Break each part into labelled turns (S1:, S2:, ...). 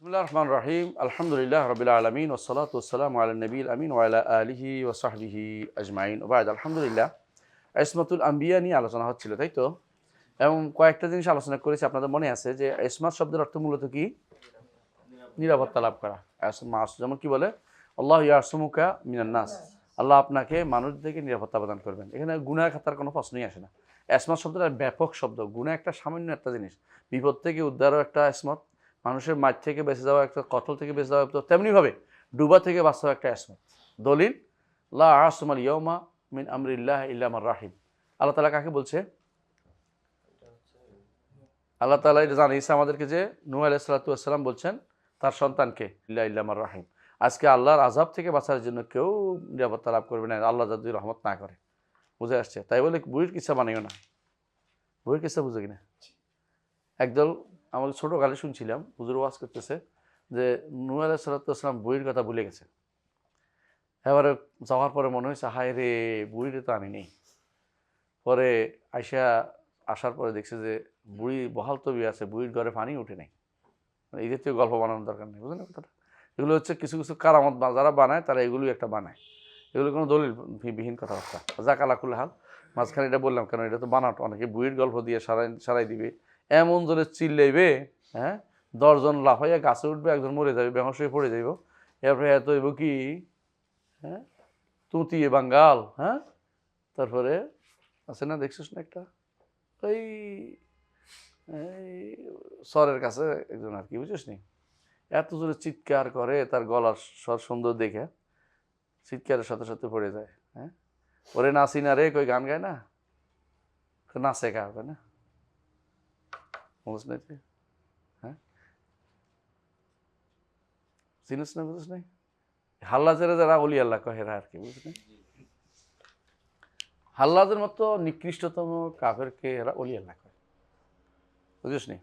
S1: বিসমিল্লাহির রহমানির রহিম আলহামদুলিল্লাহ রাব্বিল আলামিন ওয়াসসালাতু ওয়াসসালামু আলা নবিয়িল আমিন ওয়া আলা আলিহি ওয়া সাহবিহি আজমাইন ওয়া বা'দ। আলহামদুলিল্লাহ, ইসমাতুল আম্বিয়া নিয়ে আলোচনা হচ্ছিল, তাই তো? এবং কয়েকটা জিনিস আলোচনা করেছি। আপনাদের মনে আছে যে ইসমাত শব্দের অর্থ মূলত কি? নিরাপত্তা লাভ করা। মাস যেমন কি বলে, আল্লাহু ইয়াসুমুকা মিনান নাস, আল্লাহ আপনাকে মানুষ থেকে নিরাপত্তা প্রদান করবেন। এখানে গুনাহ খাতার কোনো প্রশ্নই আসে না। ইসমাত শব্দটা ব্যাপক শব্দ। গুনাহ একটা সামান্য একটা জিনিস, বিপদ থেকে উদ্ধারও একটা ইসমাত, মানুষের মাঠ থেকে বেঁচে যাওয়া একটা, কতল থেকে বেঁচে যাওয়া একটা, তেমনিভাবে ডুবা থেকে বাঁচাও একটা ইসমাত। দলিল লা আসমাল ইয়াউমা মিন আমরিল্লাহ ইল্লা মান রাহিম। আল্লাহ তাআলা কাকে বলছে? আল্লাহ তাআলা এটা জানিয়েছে আমাদেরকে যে নূহ আলাইহিস সালাতু ওয়াস সালাম বলছেন তার সন্তানকে, ইল্লা ইল্লা মান রাহিম। আজকে আল্লাহর আযাব থেকে বাঁচার জন্য কেউ নিরাপত্তা লাভ করবে না আল্লাহ যদি রহমত না করে। বুঝে আসছে? তাই বলে বইয়ের কিচ্ছা বানাইও না। বইয়ের কিচ্ছা বুঝে কিনা? একদল আমাদের ছোটোকালে শুনছিলাম, হুজুর ওয়াজ করতেছে যে নূহ আলাইহিস সালাতু ওয়াস সালাম বইয়ের কথা ভুলে গেছে। এবারে যাওয়ার পরে মনে হয়েছে, হায় রে, বুড়িরে তো আনি নেই। পরে আসার পরে দেখছে যে বুড়ি বহাল তবি আছে, বুড়ির ঘরে পানি উঠে নাই। এই জাতীয় গল্প বানানোর দরকার নেই, বুঝলেন কথাটা? এগুলো হচ্ছে কিছু কিছু কারামত যারা বানায়, তারা এগুলোই একটা বানায়। এগুলো কোনো দলিল বিহীন কথাবার্তা। যাক আলা কুল্লি হাল, মাঝখানে এটা বললাম কেন, এটা তো বানাটো। অনেকে বুড়ির গল্প দিয়ে সারাই দিবে, এমন জোরে চিল্লাইবে, হ্যাঁ, 10 জন লাফাইয়া গাছে উঠবে, একজন মরে যাবে, বেহোশ হয়ে পড়ে যাইব। এরপরে এত হইব কি, হ্যাঁ, তুতিয়ে বাঙ্গাল, হ্যাঁ। তারপরে আছে না, দেখছিস না একটা, ওই স্বরের কাছে একজন আর কি, বুঝিস নি, এত জোরে চিৎকার করে, তার গলার স্বর সুন্দর দেখে চিৎকারের সাথে সাথে পড়ে যায়। হ্যাঁ, ওরে নাচি না রে, কই গান গায় না, নাচে কা হবে না, বুঝিস না? হ্যাঁ, চিনিস না, বুঝিস নাই? হাল্লাজের যারা অলি আল্লাহ কহেরা আর কি, বুঝিস না? হাল্লাজের মতো নিকৃষ্টতম কাফেরকে এরা অলি আল্লাহ কয়, বুঝিস নি?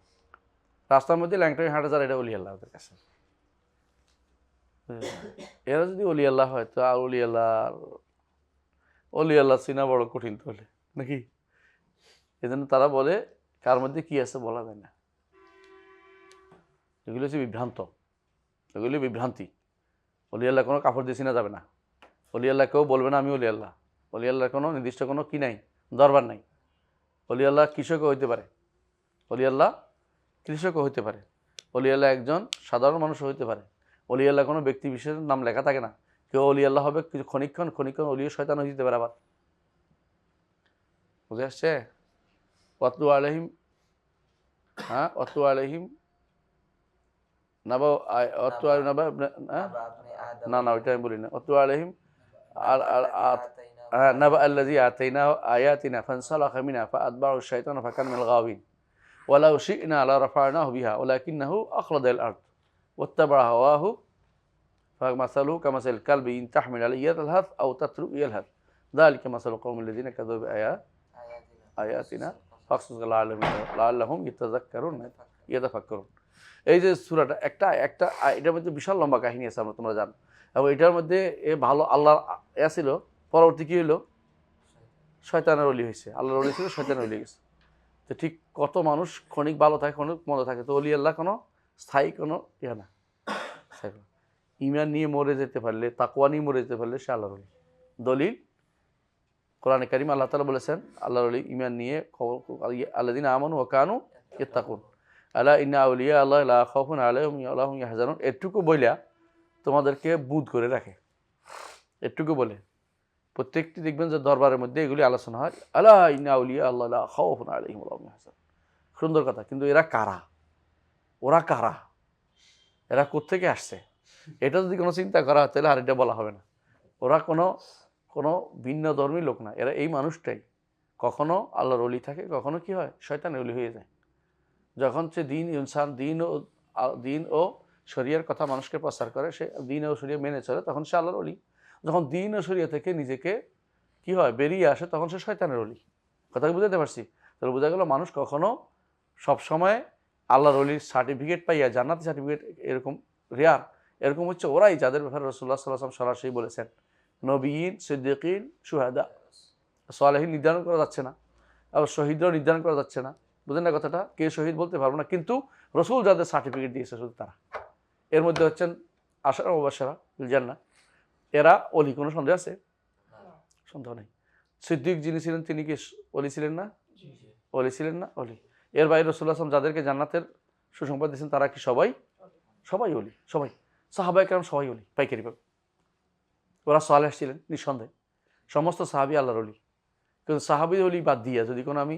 S1: রাস্তার মধ্যে ল্যাংটাই হাঁটে যারা, এটা অলি আল্লাহ ওদের কাছে। এরা যদি অলি আল্লাহ হয় তো আর অলি আল্লাহ চিনা বড় কঠিন তাহলে, নাকি? এই জন্য তারা বলে কার মধ্যে কি আছে বলা যায় না। এগুলো হচ্ছে বিভ্রান্ত, এগুলি বিভ্রান্তি। অলি আল্লাহ কোনো কাপড় দিয়ে চিনা যাবে না। অলি আল্লাহ কেউ বলবে না আমি অলি আল্লাহ। অলি আল্লাহর কোনো নির্দিষ্ট কোনো কি নাই, দরবার নাই। অলি আল্লাহ কৃষকও হইতে পারে, অলি আল্লাহ কৃষকও হইতে পারে, অলি আল্লাহ একজন সাধারণ মানুষও হইতে পারে। অলি আল্লাহ কোনো ব্যক্তি বিশেষের নাম লেখা থাকে না। কেউ অলি আল্লাহ হবে কিছু ক্ষণিক্ষণ অলিও শয়তান হয়ে যেতে পারে আবার। বুঝে আসছে? ওয়াতলু আলাইহিম, হ্যাঁ, ওয়াতলু আলাইহিম নাবা, ওয়াতলু আলাইহিম নাবা, হ্যাঁ, না না, ওইটা আমি বলি না। ওয়াতলু আলাইহিম নাবা আল্লাযী আতাইনাহু আয়াতিনা ফানসালাখা মিনহা ফাআতবা'হু আশ-শাইতানু ফাকানা মিনাল গাওয়িন ওয়ালাউ শি'না লারাফা'নাহু বিহা ওয়ালাকিন্নাহু আখলাদা ইলাল আরদ ওয়াত্তাবা'a হাওয়াহু ফামাসালুহু কামাসালিল কালবি ইন তাহমিল আলাইহি ইয়ালহাথ আও তাতরুকহু ইয়ালহাথ যালিকা মাসালুল কওমিল লাযীনা কাযাবু বিআয়াতিনা ফাকসুস লাআল্লাহুম ইয়াতাযাক্কারুন। এই যে সূরাটা একটা এটার মধ্যে বিশাল লম্বা কাহিনী আছে, তোমরা জানো। এবং এটার মধ্যে ভালো আল্লাহর ছিল, পরবর্তী কি হলো, শয়তানের অলি হয়েছে। আল্লাহর অলি ছিল, শয়তানের অলি গেছে। তো ঠিক কত মানুষ ক্ষণিক ভালো থাকে, ক্ষণিক মজা থাকে। তো অলি আল্লাহ কোনো স্থায়ী কোনো ইয়া না। ঈমান নিয়ে মরে যেতে পারলে, তাকওয়া নিয়ে মরে যেতে পারলে সে আল্লাহর অলি। দলিল কোরআনে কারীম, আল্লাহ তাআলা বলেছেন আল্লাহর ওলি ঈমান নিয়ে আল্লাযীনা আমানু ওয়া কানু ইয়াত্তাকুন আলা ইন্না আউলিয়া আল্লাহ লা খাউফুন আলাইহিম ওয়া লা হুম ইয়াহজানুন। এটুকু বইলা তোমাদেরকে বুধ করে রাখে, এটুকু বলে। প্রত্যেকটি দেখবেন যে দরবারের মধ্যে এগুলি আলোচনা হয়, আলা ইন্না আউলিয়া আল্লাহ লা খাউফুন আলাইহিম ওয়া লা হুম ইয়াহজানুন। সুন্দর কথা, কিন্তু এরা কারা? ওরা কারা? এরা কোত্থেকে আসছে? এটা যদি কোনো চিন্তা করা হয় তাহলে আর এটা বলা হবে না। ওরা কোনো ভিন্ন ধর্মী লোক না, এরা এই মানুষটাই। কখনো আল্লাহর ওলি থাকে, কখনো কি হয়, শয়তানের ওলি হয়ে যায়। যখন সে দিন ও শরিয়ার কথা মানুষকে প্রচার করে, সে দিন ও শরিয়া মেনে চলে, তখন সে আল্লাহর ওলি। যখন দিন ও শরিয়া থেকে নিজেকে কি হয় বেরিয়ে আসে, তখন সে শয়তানের ওলি। কথা বুঝাতে পারছি? তাহলে বোঝা গেল মানুষ কখনো সবসময় আল্লাহর ওলির সার্টিফিকেট পাইয়া, জান্নাতি সার্টিফিকেট এরকম রেয়ার। এরকম হচ্ছে ওরাই যাদের ব্যাপারে রাসূলুল্লাহ সাল্লাল্লাহু আলাইহি ওয়াসাল্লাম সরাসরি বলেছেন নবীন, সিদ্দিকিন, শুহাদা, সালেহিন নির্ধারণ করা যাচ্ছে না, আবার শহীদরাও নির্ধারণ করা যাচ্ছে না। বুঝলেন না কথাটা? কে শহীদ বলতে পারবো না, কিন্তু রসুল যাদের সার্টিফিকেট দিয়েছে শুধু তারা। এর মধ্যে হচ্ছেন আশারা মুবাশশারা বিল জান্নাহ, এরা ওলি, কোনো সন্দেহ আছে? সন্দেহ নেই। সিদ্দিক যিনি ছিলেন তিনি কি ওলি ছিলেন না? ওলি ছিলেন না? ওলি। এর বাইরে রাসূলুল্লাহ সাল্লাল্লাহু আলাইহি ওয়াসাল্লাম যাদেরকে জান্নাতের সুসংবাদ দিয়েছেন তারা কি সবাই? সবাই ওলি, সবাই। সাহাবায়ে কেরাম সবাই ওলি পাইকারি পাবে। ওরা সালেহ ছিলেন নিঃসন্দেহে, সমস্ত সাহাবী আল্লাহর ওলি। কিন্তু সাহাবী ওলি বাদ দিয়ে যদি কোনো আমি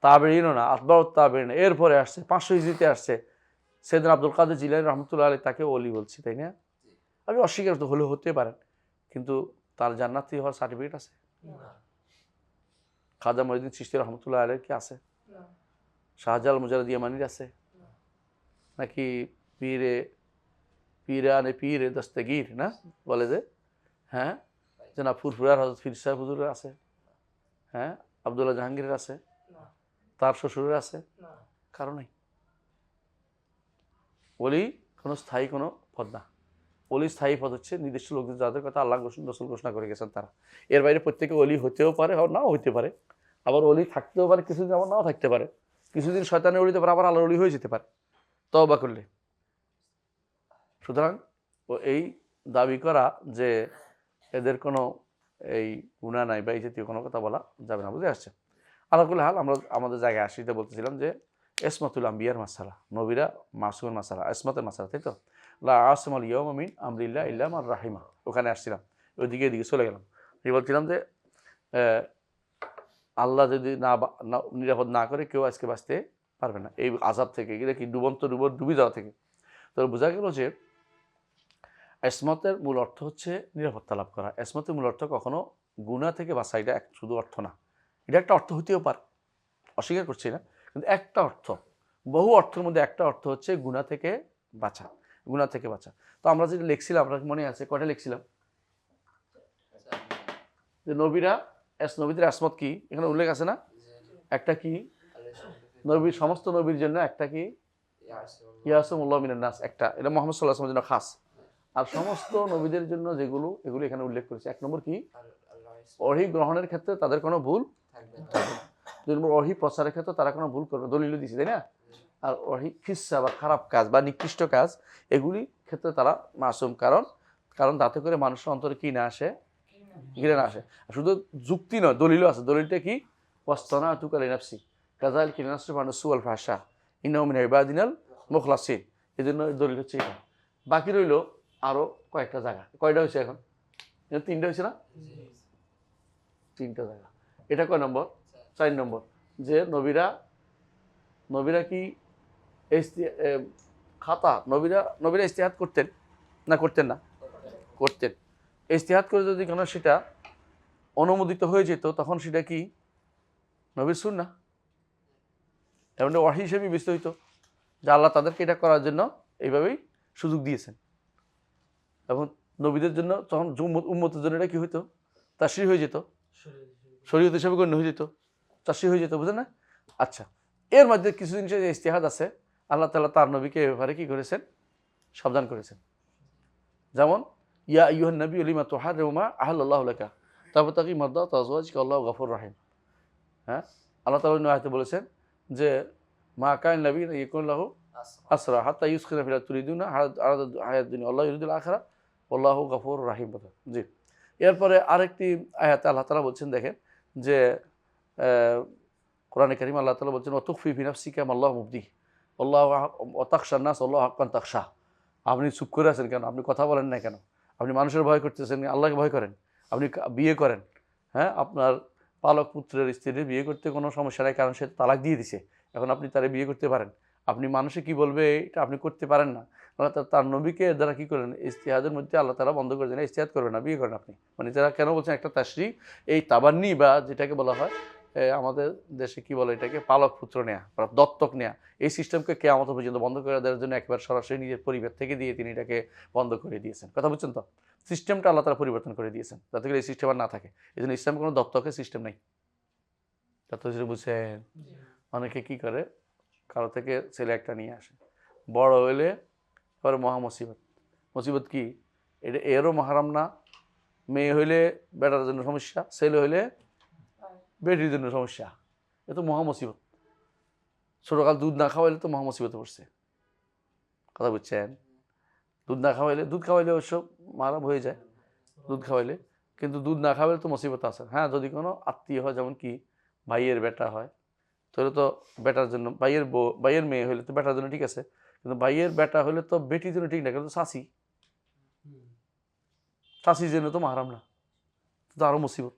S1: তাবেঈনও না, আতবাউত তাবেঈন, এরপরে আসছে 500 হিজরিতে আসছে সাইয়েদনা আব্দুল কাদের জিলানী রাহমাতুল্লাহ আলাইহি, তাকে ওলি বলছি, তাই না? আমি অস্বীকার তো হলেও হতে পারেন, কিন্তু তার জান্নাতি হওয়ার সার্টিফিকেট আছে? খাজা মঈনুদ্দিন চিশতি রহমতুল্লাহ আলাইহির কি আছে? শাহজালাল মুজাদ্দিদ ইয়ামানির আছে? নাকি পীরে দস্তগীর না বলে যে, হ্যাঁ, জনাব ফুরফুরার হযরত পীর সাহেব হুজুরের আছে? হ্যাঁ, আব্দুল্লাহ জাহাঙ্গীরের আছে? তার শ্বশুরের আছে? কারণ নাই। ওলি কোনো স্থায়ী কোনো পদ না। ওলি স্থায়ী পদ হচ্ছে নির্দিষ্ট লোকদের, যাদের কথা আল্লাহ রাসূল ঘোষণা করে গেছেন তারা। এর বাইরে প্রত্যেকে ওলি হতেও পারে, আবার নাও হইতে পারে। আবার ওলি থাকতেও পারে কিছুদিন, আবার নাও থাকতে পারে। কিছুদিন শয়তানের ওলিতে পারে, আবার আল্লাহর ওলি হয়ে যেতে পারে তওবা করলে। সুতরাং এই দাবি করা যে এদের কোনো এই গুনাহ নাই বা এই জাতীয় কোনো কথা বলা যাবে না, বুঝে আসছে? আলাকুল হাল, আমরা আমাদের জায়গায় আসিতে বলতেছিলাম যে ইসমাতুল আম্বিয়ার মাসালা, নবীরা মাসুমের মাসালা, ইসমাতের মাসালা, তাই তো? লা আসমাল ইয়াউমা মিন আমরিল্লাহ ইল্লা মান রাহিমা, ওখানে আসছিলাম, ওইদিকে এদিকে চলে গেলাম। এই বলছিলাম যে আল্লাহ যদি নিরাপদ না করে কেউ আজকে বাঁচতে পারবে না এই আযাব থেকে, এটা কি ডুবি যাওয়া থেকে। তো বোঝা গেল যে ইসমতের মূল অর্থ হচ্ছে নিরাপত্তা লাভ করা। ইসমতের মূল অর্থ কখনো গুনাহ থেকে বাঁচা, এটা শুধু অর্থ না, এটা একটা অর্থ হতেও পারে, অস্বীকার করছি না, কিন্তু একটা অর্থ, বহু অর্থের মধ্যে একটা অর্থ হচ্ছে গুনাহ থেকে বাঁচা, গুনাহ থেকে বাঁচা। তো আমরা যেটা লিখছিলাম, আপনার মনে আছে কয়টা লিখছিলাম? যে নবীরা, নবীদের ইসমত কি এখানে উল্লেখ আছে না? একটা কি, নবীর সমস্ত নবীর জন্য একটা কি, ইয়াসুমুল্লাহ মিনান নাস, একটা, এটা মুহাম্মদ সাল্লাল্লাহু আলাইহি ওয়াসাল্লামের জন্য খাস। আর সমস্ত নবীদের জন্য যেগুলো, এগুলো এখানে উল্লেখ করেছে। এক নম্বর কি, ওহী গ্রহণের ক্ষেত্রে তাদের কোনো ভুল থাকবে না। দুই নম্বর, ওহী প্রচারের ক্ষেত্রে তারা কোনো ভুল করবে, দলিল দিয়েছে, তাই না? আর ওহী ফিসা বা খারাপ কাজ বা নিকৃষ্ট কাজ, এগুলি ক্ষেত্রে তারা মাসুম, কারণ তাতে করে মানুষের অন্তরে কি না আসে, ঘৃণা আসে। শুধু যুক্তি নয়, দলিলও আছে। দলিলটা কি, ওয়াসতানাতুকা লিনাফসি কাযালিকা লিনাসরিফা আনহু সুআল ফাহশা ইন্নাহু মিন ইবাদিনাল মুখলাসিন। এজন্য দলিল হচ্ছে এটা। বাকি রইল আরো কয়েকটা জায়গা। কয়টা হয়েছে এখন? তিনটা হয়েছে না? তিনটা জায়গা। এটা কয় নম্বর? 4 নম্বর। যে নবীরা কি খাতা, নবীরা ইজতিহাদ করতেন না করতেন না? করতেন। ইজতিহাদ করে যদি কোনো সেটা অনুমোদিত হয়ে যেত, তখন সেটা কি নবীর সুন্নাহ, এবং ওয়াহী হিসেবে বিবেচিত হইতো, যে আল্লাহ তাদেরকে এটা করার জন্য এইভাবেই সুযোগ দিয়েছেন। এবং নবীদের জন্য তখন উম্মতের জন্য এটা কি হইতো, তাশরীহ হয়ে যেত, শরীয়ত হিসেবে গণ্য হয়ে যেত, তাশরীহ হয়ে যেত, বুঝলেন না? আচ্ছা, এর মধ্যে কিছু জিনিসের যে ইজতিহাদ আছে, আল্লাহ তাআলা তার নবীকে এ ব্যাপারে কি করেছেন, সাবধান করেছেন। যেমন ইয়া আইয়ুহান নাবিয়্যু লিমা তুহাররিমু মা আহাল্লাল্লাহু লাকা তাবতাগি মারদাতা আজওয়াজিকা আল্লাহু গাফুরুর রাহিম। হ্যাঁ, আল্লাহ তাআলা অন্য আয়াতে বলেছেন যে মা কান নাবিয়্যুন ইয়াকুন লাহু আসরা হাত্তা ইউসখিনা ফিল তুরিদুনা আরাদাত হায়াত দুনিয়া আল্লাহু ইউরিদুল আখিরাহ আল্লাহু গাফুরুর রাহিম। জি, এরপরে আরেকটি আয়াতে আল্লাহ তাআলা বলছেন, দেখেন যে কোরআনে কারীম আল্লাহ তাআলা বলছেন ওয়াতুখফি ফি নাফসিকা মাল্লাহু মুবদিহি আল্লাহু ওয়া তাখশান নাস আল্লাহু হাক্কান তাখশা। আপনি চুপ করে আছেন কেন? আপনি কথা বলেন না কেন? আপনি মানুষের ভয় করতেছেন, আল্লাহকে ভয় করেন। আপনি বিয়ে করেন, হ্যাঁ, আপনার পালক পুত্রের স্ত্রীর বিয়ে করতে কোনো সমস্যা নাই, কারণ সে তালাক দিয়ে দিছে, এখন আপনি তারে বিয়ে করতে পারেন। আপনি মানুষে কি বলবে এটা আপনি করতে পারেন না। আল্লাহ তার নবীকে দ্বারা কি করেন, ইজতিহাদের মধ্যে আল্লাহ তাআলা বন্ধ করে দেন, ইজতিহাদ করবেন না, বিয়ে করেন আপনি। মানে যারা কেন বলছেন, একটা তাশরী, এই তাবান্নি বা যেটাকে বলা হয় আমাদের দেশে কি বলে এটাকে, পালক পুত্র নেয়া বা দত্তক নেয়া, এই সিস্টেমকে কিয়ামত পর্যন্ত বন্ধ করে দেওয়ার জন্য একবার সরাসরি নিজের পরিবার থেকে দিয়ে তিনি এটাকে বন্ধ করে দিয়েছেন। কথা বুঝছেন তো? সিস্টেমটা আল্লাহ তাআলা পরিবর্তন করে দিয়েছেন, যাতে করে এই সিস্টেম আর না থাকে। এই জন্য ইসলামে কোনো দত্তকের সিস্টেম নেই। তত বুঝছেন? অনেকে কি করে, কারো থেকে ছেলে একটা নিয়ে আসে, বড় হইলে পরে মহা মুসিবত কি, এটা এরও মাহারাম না। মেয়ে হইলে বেটার জন্য সমস্যা, ছেলে হইলে বেটির জন্য সমস্যা, এ তো মহা মুসিবত। ছোটকাল দুধ না খাওয়াইলে তো মহা মুসিবতে পড়ছে। কথা বুঝছেন? দুধ না খাওয়াইলে, দুধ খাওয়াইলে অবশ্য মারাম হয়ে যায় দুধ খাওয়াইলে, কিন্তু দুধ না খাওয়াইলে তো মুসিবত আছে। হ্যাঁ, যদি কোনো আত্মীয় হয়, যেমন কি ভাইয়ের বেটা হয়, তাহলে তো বেটার জন্য, ভাইয়ের বউ, ভাইয়ের মেয়ে হলে তো বেটার জন্য ঠিক আছে, কিন্তু ভাইয়ের বেটা হলে তো বেটির জন্য ঠিক না, কিন্তু শাশি, শাশির জন্য তো মাহারাম না, তো আরও মুসিবত।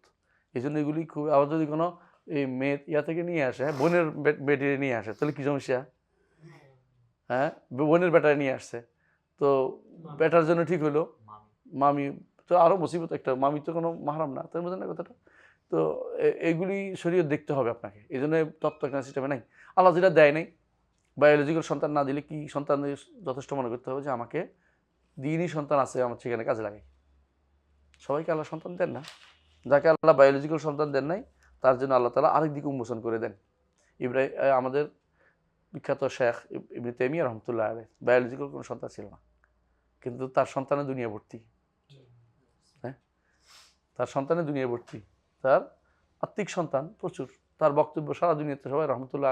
S1: এই জন্য এগুলি খুব, আবার যদি কোনো এই মেয়ে ইয়া থেকে নিয়ে আসে, বোনের বেটিরে নিয়ে আসে, তাহলে কি সমস্যা? হ্যাঁ, বোনের বেটারে নিয়ে আসছে, তো বেটার জন্য ঠিক হলো, মামি তো আরও মুসিবত একটা, মামি তো কোনো মাহারাম না, তার মধ্যে না কথাটা। তো এইগুলি শরীয়ত দেখতে হবে আপনাকে, এই জন্য তত্ত্ব একটা সিস্টেমে নাই। আল্লাহ যেটা দেয় নাই, বায়োলজিক্যাল সন্তান না দিলে কি সন্তান যথেষ্ট মনে করতে হবে যে আমাকে দিনই সন্তান আছে, আমার সেখানে কাজে লাগে। সবাইকে আল্লাহ সন্তান দেন না, যাকে আল্লাহ বায়োলজিক্যাল সন্তান দেন নাই তার জন্য আল্লাহ তাআলা আরেক দিকে উন্মোচন করে দেন। ইব্রাহিম, আমাদের বিখ্যাত শেখ ইবনে তাইমিয়া রহমতুল্লাহ আলাইহি, বায়োলজিক্যাল কোনো সন্তান ছিল না, কিন্তু তার সন্তানে দুনিয়া ভর্তি। হ্যাঁ, তার সন্তানে দুনিয়া ভর্তি, তার আত্মিক সন্তান প্রচুর। তার বক্তব্য সারা দুনিয়াতে সবাই রহমতুল্লাহ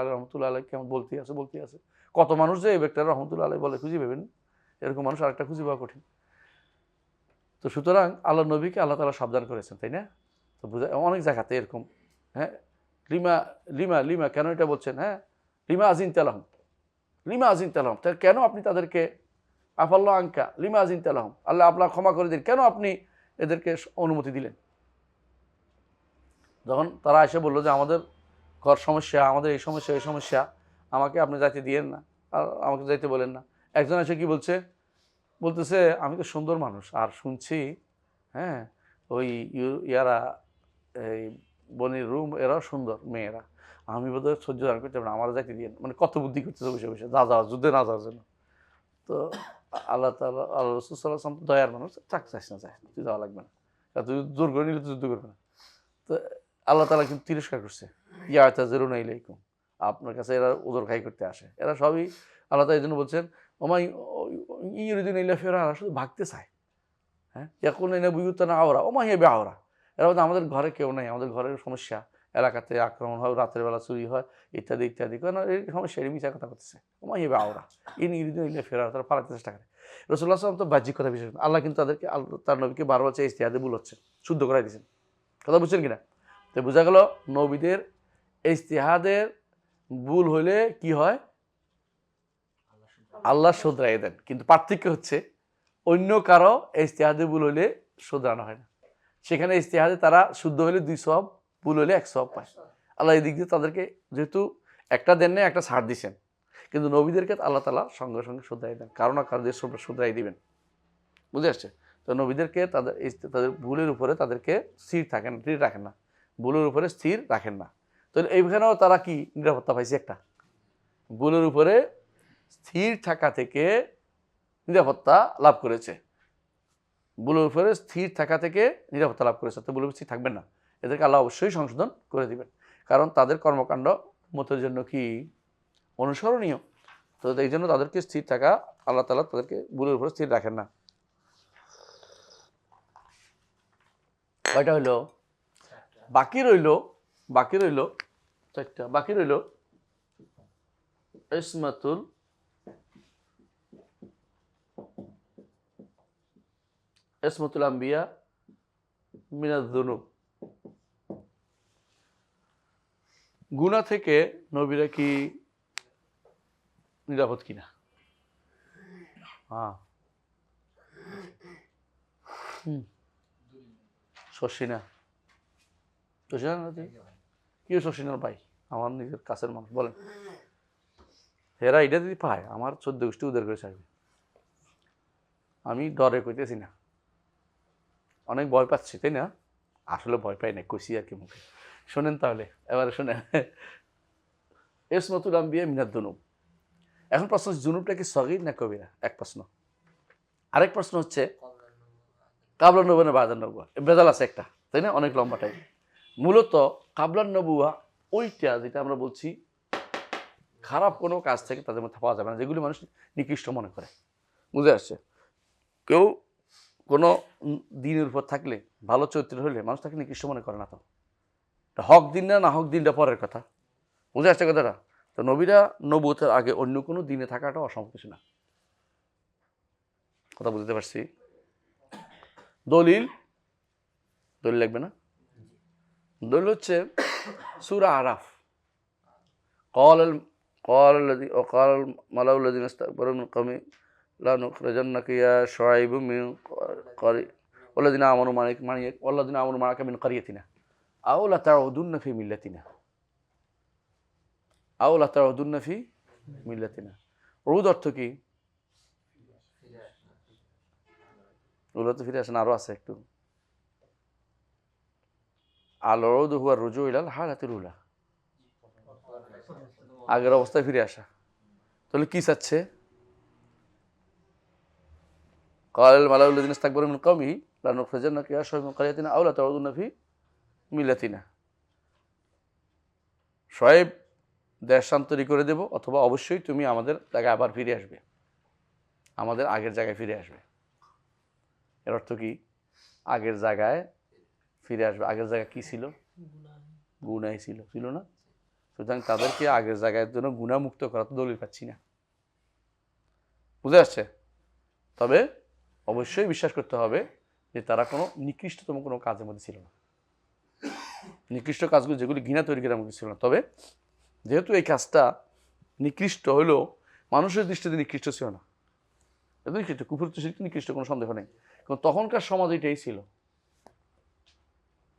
S1: আলাইহি কেমন বলতে আছে। কত মানুষ যে এই ব্যক্তিরা রহমতুল্লাহ আলাইহি বলে খুঁজে পাবেন, এরকম মানুষ আরেকটা খুঁজে পাওয়া কঠিন। তো সুতরাং আল্লাহ নবীকে আল্লাহ তাআলা সাবধান করেছেন, তাই না? তো বোঝা অনেক জায়গাতে এরকম। হ্যাঁ, লিমা লিমা লিমা কেন এটা বলছেন? হ্যাঁ, লিমা আজিন তালাহম, লিমা আজিন তালাহম, তার কেন আপনি তাদেরকে, আফাল্লাহ আনকা লিমা আজিন তালাহম, আল্লাহ আপনার ক্ষমা করে দিন, কেন আপনি এদেরকে অনুমতি দিলেন? যখন তারা এসে বললো যে আমাদের ঘর সমস্যা, আমাদের এই সমস্যা, আমাকে আপনি যাইতে দিয়েন না, আর আমাকে যাইতে বলেন না। একজন এসে কি বলতেছে আমি তো সুন্দর মানুষ, আর শুনছি হ্যাঁ ওই ইয়ারা, এই বনির রুম, এরাও সুন্দর মেয়েরা, আমি বোধহয় সহ্য করতে পারি না, আমার যাইতে দিয়ে, মানে কত বুদ্ধি করতেছে বসে বসে যুদ্ধে না যাওয়ার জন্য। তো আল্লাহ তাআলা, আল্লাহ রাসূল সাল্লাল্লাহু আলাইহি ওয়াসাল্লাম দয়ার মানুষ, চাইস না তুই যাওয়া লাগবে না, তুই জোর করে নিলে তো যুদ্ধ করবে না। তো আল্লাহ তাআলা কিন্তু তিরস্কার করছে, ইয়াতাযিরুনা ইলাইকুম, আপনার কাছে এরা ওজর খাই করতে আসে, এরা সবই আল্লাহ তাআলা এই জন্য বলছেন ওমাই ইউরিদুনা ইল্লা ফিরারা, শুধু ভাগতে চায়। হ্যাঁ, ইয়াকুলুনা বুয়ুতানা আওরা ওমা হিয়া বিআওরা, এরা বলছে আমাদের ঘরে কেউ নেই, আমাদের ঘরের সমস্যা, এলাকাতে আক্রমণ হয়, রাতের বেলা চুরি হয়, ইত্যাদি ইত্যাদি, কারণ এই সমস্যা, এর মিছা কথা করতেছে। ওমা হিয়া বিআওরা ইন ইউরিদুনা ইল্লা ফিরারা, তারা পালাতে চেষ্টা করে। রাসূলুল্লাহ সাল্লাল্লাহু আলাইহি ওয়াসাল্লাম তো বাহ্যিক কথা বিশ্বাস করেন, আল্লাহ কিন্তু তাদেরকে, তার নবীকে বারবার চাই ইজতিহাদে ভুল হচ্ছে, শুদ্ধ করাই দিয়েছেন। কথা বুঝছেন কিনা? তো বোঝা গেল নবীদের ইজতিহাদের ভুল হইলে কি হয়, আল্লাহ শুধরাই দেন, কিন্তু পার্থক্য হচ্ছে অন্য কারো ইজতিহাদে ভুল হইলে শুধরানো হয় না। সেখানে ইজতিহাদে তারা শুদ্ধ হইলে 2 সওয়াব, ভুল হইলে 1 সওয়াব পায়। আল্লাহ এই দিক দিয়ে তাদেরকে যেহেতু একটা দেন না, একটা ছাড় দিচ্ছেন, কিন্তু নবীদেরকে আল্লাহ তাআলা সঙ্গে সঙ্গে শুধরাই দেন, কারো না কারো দিয়ে শুধরাই দিবেন। বুঝে আসছে? তো নবীদেরকে তাদের ভুলের উপরে তাদেরকে স্থির রাখেন না, ভুলের উপরে স্থির রাখেন না। তো এইখানেও তারা কি নিরাপত্তা পাইছে? একটা ভুলের উপরে স্থির থাকা থেকে নিরাপত্তা লাভ করেছে, ভুলের উপরে স্থির থাকা থেকে নিরাপত্তা লাভ করেছে। তো ভুলের স্থির থাকবেন না, এদেরকে আল্লাহ অবশ্যই সংশোধন করে দিবেন, কারণ তাদের কর্মকাণ্ড মতের জন্য কি অনুসরণীয়। তো এই জন্য তাদেরকে স্থির থাকা, আল্লাহ তাআলা তাদেরকে ভুলের উপরে স্থির রাখেন না। কয়টা হইল? বাকি রইল চারটা। বাকি রইল ইসমাতুল আম্বিয়া মিনাজ যুনুব, গুনাহ থেকে নবীরা কি নিরাপদ কিনা? হ্যাঁ, শশিনা কি শশিনার ভাই, আমার নিজের কাছের মানুষ, বলেন হেরা এটা যদি পায় আমার 14 গোষ্ঠী উদ্ধার করে ছাড়বে। আমি ডরে কইতেছি না, অনেক ভয় পাচ্ছি, তাই না? আসলে ভয় পাই না, কইছি আর কি মুখে। শোনেন তাহলে, এবারে শোনেন, ইসমাতুল আম্বিয়া মিনাজ যুনুব। এখন প্রশ্ন, যুনুবটা কি সগীর না কবিরা? এক প্রশ্ন। আরেক প্রশ্ন হচ্ছে কাবলা নবুয়া না বাদান নবুয়া, ভেজাল আছে একটা, তাই না? অনেক লম্বা টাইম। মূলত কাবলান নবুয়া ওইটা যেটা আমরা বলছি খারাপ কোনো কাজ থেকে তাদের মধ্যে পাওয়া যাবে না, যেগুলি মানুষ নিকৃষ্ট মনে করে। বুঝে আসছে? কেউ কোনো দিনের উপর থাকলে, ভালো চরিত্র হলে মানুষ তাকে নিকৃষ্ট মনে করে না। তো হক দিন না হক দিনটা পরের কথা। বুঝে আসছে কথাটা? তো নবীরা নবুয়তের আগে অন্য কোনো দিনে থাকাটা অসম্ভব কিছু না। কথা বুঝতে পারছি? দলিল লাগবে না? দলিল হচ্ছে সূরা আরাফ, قال الملأ الذين استكبروا من قومه لنخرجنك يا شعيب من قرية والذين آمنوا معك من قريتنا أو لتعودن في ملتنا রুদ অর্থ কি? রুদ অর্থ ফিরে আসেন, আরো আছে একটু। আল রুদ হুয়া রুজু ইলাল হালাতিল উলা, আগের অবস্থায় ফিরে আসা। তাহলে কি চাচ্ছে? قال الملأ الذين استكبروا من قومه لنخرجنك يا شعيب من قريتنا أو لتعودن في ملتنا। শোয়েব দেশান্তরী করে দেব, অথবা অবশ্যই তুমি আমাদের জায়গায় আবার ফিরে আসবে, আমাদের আগের জায়গায় ফিরে আসবে। এর অর্থ কি? আগের জায়গায় ফিরে আসবে। আগের জায়গায় কি ছিল? গুনাহ ছিল না? সুতরাং তাদেরকে আগের জায়গার জন্য গুনাহমুক্ত করা তো দলিল পাচ্ছি না। বুঝে আসছে? তবে অবশ্যই বিশ্বাস করতে হবে যে তারা কোনো নিকৃষ্টতম কোনো কাজের মধ্যে ছিল না। নিকৃষ্ট কাজগুলো যেগুলি ঘৃণা তৈরি করার মধ্যে ছিল না। তবে যেহেতু এই কাজটা নিকৃষ্ট হলেও মানুষের দৃষ্টিতে নিকৃষ্ট ছিল না, নিকৃষ্ট কুফর তো নিকৃষ্ট, কোনো সন্দেহ নেই। কারণ তখনকার সমাজ এটাই ছিল,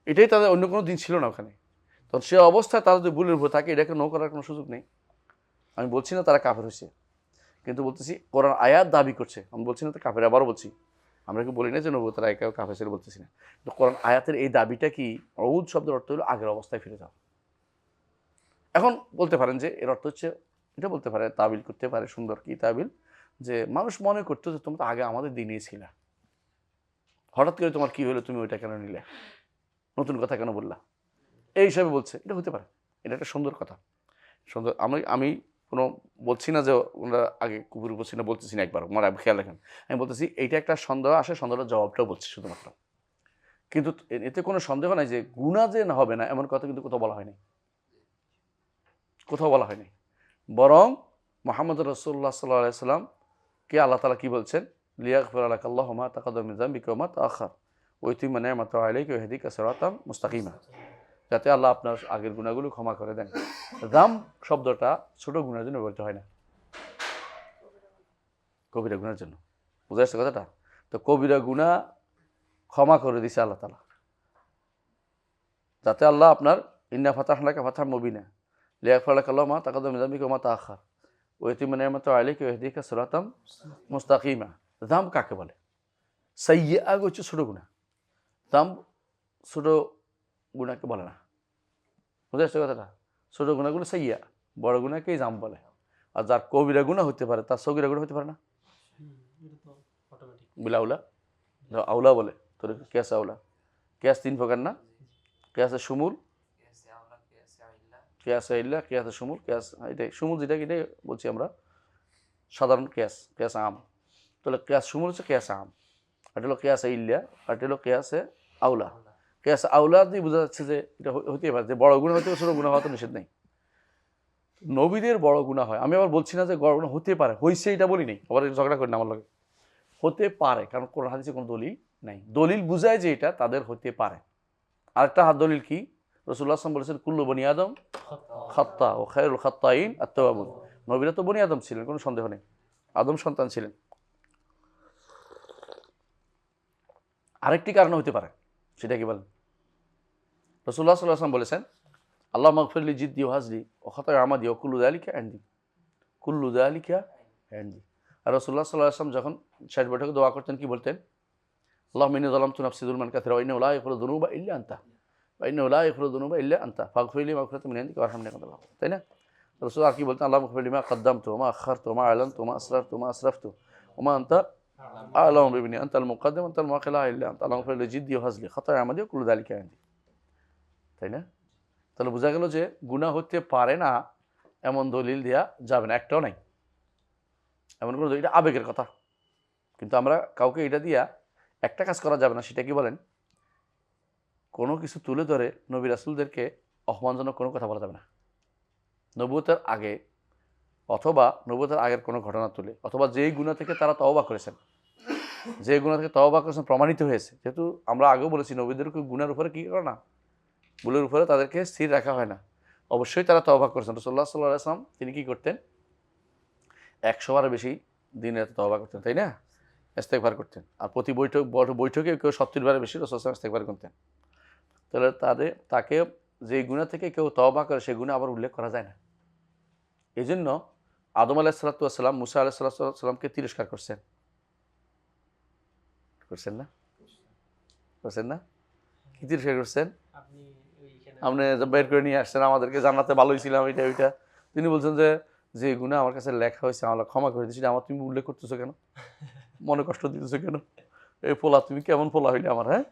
S1: এটাই তাদের, অন্য কোনো দিন ছিল না ওখানে। তখন সে অবস্থায় তারা যদি ভুলের উপর থাকে, এটাকে নো করার কোনো সুযোগ নেই। আমি বলছি না তারা কাফের হয়েছে, কিন্তু বলতেছি কোরআন আয়াত দাবি করছে, আমি বলছি না তো কাফের। আবারও বলছি, আমরা কি বলি না যে নবী তারা একেও কাফের ছিল, বলতেছি না। তো কোরআন আয়াতের এই দাবিটা কি? রউদ শব্দের অর্থ হলো আগের অবস্থায় ফিরে যাও। এখন বলতে পারেন যে এর অর্থ হচ্ছে, এটা বলতে পারে, তাবিল করতে পারে, সুন্দর কি তাবিল, যে মানুষ মনে করতো যে তোমরা তো আগে আমাদের দিনেই ছিল, হঠাৎ করে তোমার কি হলো, তুমি ওইটা কেন নিলে, নতুন কথা কেন বললা, এই হিসাবে বলছে। এটা হতে পারে, এটা একটা সুন্দর কথা, সুন্দর। আমি কোনো বলছি না যে ওনারা আগে কুকুর বলছি না, বলতেছি না, একবার আমার খেয়াল রাখেন। আমি বলতেছি এইটা একটা সন্দেহ আসে, সন্দেহের জবাবটাও বলছি শুধুমাত্র। কিন্তু এতে কোনো সন্দেহ নাই যে গুনাহ যে না হবে না এমন কথা কিন্তু কোথাও বলা হয়নি, কোথাও বলা হয়নি। বরং মুহাম্মদ রাসূলুল্লাহ সাল্লাল্লাহু আলাইহি সাল্লাম কে আল্লাহ তাআলা কি বলছেন? লিয়াগফিরা লাকাল্লাহু মা তাকাদ্দামা মিন যামবিকা ওয়া মা তাআখার ওয়া ইউতিম্মা নি'মাতাহু আলাইকা ওয়া ইয়াহদিকা সিরাতাম মুস্তাকিমা, যাতে আল্লাহ আপনার আগের গুনাহগুলো ক্ষমা করে দেন। যাম শব্দটা ছোট গুনাহের জন্য ব্যবহৃত হয় না, কবিরা গুনাহের জন্য। বুঝা যাচ্ছে কথাটা? তো কবিরা গুনাহ ক্ষমা করে দিছে আল্লাহ তাআলা, যাতে আল্লাহ আপনার ইন্না ফাতাহনা লাকা ফাতহাম মুবিনা লিয়াগফিরা লাকাল্লাহু মা তাকাদ্দামা মিন যামবিকা ওয়া মা তাআখার ওয়া ইউতিম্মা নি'মাতাহু আলাইকা ওয়া ইয়াহদিকা সিরাতাম মুস্তাকিমা। যাম কাকে বলে? সাইয়্যা হচ্ছে ছোট গুনাহ, যাম ছোট গুনাহকে বলে না। বুঝা যাচ্ছে কথাটা? ছোট গুনাহগুলো সাইয়্যা, বড় গুনাহকেই যাম বলে। আর যার কবিরা গুনাহ হতে পারে তার সগীরা গুনাহ হতে পারে না। বিলাউলা আউলা বলে, তোর কেয়াস আউলা। কেয়াস 3 প্রকার না? কেয়াসে শিমুল, কেয়াসে ইল্লা, কেয়াসে শিমুল, কেয়াস এটাই শিমুল, যেটা এটাই বলছি আমরা সাধারণ কেয়াস, কেয়াস আম। তাহলে কেয়াস শিমুল হচ্ছে কেয়াস আম, এটা হলো কেয়াসে ইল্লা, আর এটা হলো কেয়াসে আউলা। কেয়াস আউলা দিয়ে বোঝা যাচ্ছে যে এটা হতে পারে যে বড় গুনাহ হতে, ছোট গুনাহ হওয়া তো নিষেধ নেই। নবীদের বড় গুনাহ হয়, আমি আবার বলছি না যে বড় গুনাহ হতে পারে, হইছে এটা বলি নেই, আবার ঝগড়া করি না আমার লগে। হতে পারে, কারণ কোরআন হাদিসে কোনো দলিল নাই, দলিল বুঝায় যে এটা তাদের হতে পারে। আরেকটা দলিল কি? রাসূলুল্লাহ সাল্লাল্লাহু আলাইহি ওয়াসাল্লাম বলেছেন কুল্লু বনি আদম খাত্তা ও খায়রুল খাত্তাইন আত-তাওয়াবুন। নবীরা তো বনি আদম ছিলেন, কোনো সন্দেহ নেই, আদম সন্তান ছিলেন। আরেকটি কারণ হতে পারে, সেটা কি বলেন? রাসূলুল্লাহ সাল্লাল্লাহু আলাইহি ওয়াসাল্লাম বলেছেন আল্লাহ মাগফিরলি জিদ্দি ও হাজলি ও খাতা আমাদি ও কুল্লু যালিকা ইনদি, কুল্লু যালিকা ইনদি। আর রাসূলুল্লাহ সাল্লাল্লাহু আলাইহি ওয়াসাল্লাম যখন শেষ বৈঠকে দোয়া করতেন কি বলতেন? আল্লাহুম্মা ইন্নী যালামতু নাফসি যুলমান কাসীরা ওয়া ইন্নাহু লা ইয়াগফিরু যুনুবা ইল্লা আনতা ওয়া ইন্নাহু লা ইয়াগফিরু যুনুবা ইল্লা আনতা ফাগফিরলি মাগফিরাতাম মিন ইনদিকা ওয়ারহামনি ইন্নাকা আনতাল ওয়াহ্হাব। তাই না? রাসূল আর কি বলতেন? আল্লাহুম্মা ইগফির লিমা কদ্দামতু ওয়া মা আখখারতু ওয়া মা আ'লানতু ওয়া মা আসরারতু ওয়া মা আসরাফতু ওয়া মা আনতা আ'লামু বিমিন্নি আনতাল মুকাদ্দিম ওয়া আনতাল মুআখির লা ইলাহা ইল্লা আনতা আল্লাহুম্মা ইগফিরলি জিদ্দি ওয়া হাজলি খাতায়া আমাদি ওয়া কুল্লু যালিকা ইনদি। তাই না? তাহলে বোঝা গেল যে গুনাহ হতে পারে না এমন দলিল দেওয়া যাবে না, একটাও নাই এমন কোনো দলিল। এটা আবেগের কথা, কিন্তু আমরা কাউকে এটা দিয়া একটা কাজ করা যাবে না। সেটা কি বলেন? কোনো কিছু তুলে ধরে নবী রাসূলদেরকে অপমানজনক কোনো কথা বলা যাবে না। নবুয়তের আগে অথবা নবুয়তের আগের কোনো ঘটনা তুলে, অথবা যেই গুনাহ থেকে তারা তওবা করেছেন যে গুনাহ থেকে তওবা করেছেন প্রমাণিত হয়েছে। যেহেতু আমরা আগেও বলেছি নবীদেরকে গুনার উপরে কি করে না, ভুলের উপরে তাদেরকে স্থির রাখা হয় না, অবশ্যই তারা তওবা করেছেন। রাসূলুল্লাহ সাল্লাল্লাহু আলাইহি ওয়াসাল্লাম তিনি কি করতেন, 100 বারের বেশি দিনে তওবা করতেন, তাই না? ইস্তেগফার করতেন। আর প্রতি বৈঠকে কেউ 70 বারের বেশি রাসূল সাল্লাল্লাহু আলাইহি ওয়াসাল্লাম ইস্তেগফার করতেন। তাহলে তাকে যে গুনাহ থেকে কেউ তওবা করে সেই গুনাহ আবার উল্লেখ করা যায় না। এই জন্য আদম আলাইহিস সালাতু ওয়াস সালাম মুসা আলাইহিস সালাতু ওয়াস সালামকে তিরস্কার করছেন না? করছেন না? কি তিরস্কার করছেন? আপনি বের করে নিয়ে আসছেন আমাদেরকে, জান্নাতে ভালোই ছিলাম এটা ওইটা। তিনি বলছেন যে গুনাহ আমার কাছে লেখা হয়েছে আল্লাহ ক্ষমা করে দিয়েছি, আমার তুমি উল্লেখ করতেছো কেন, মনে কষ্ট দিতেছো কেন? এই পোলা তুমি কেমন পোলা হইলে আমার, হ্যাঁ?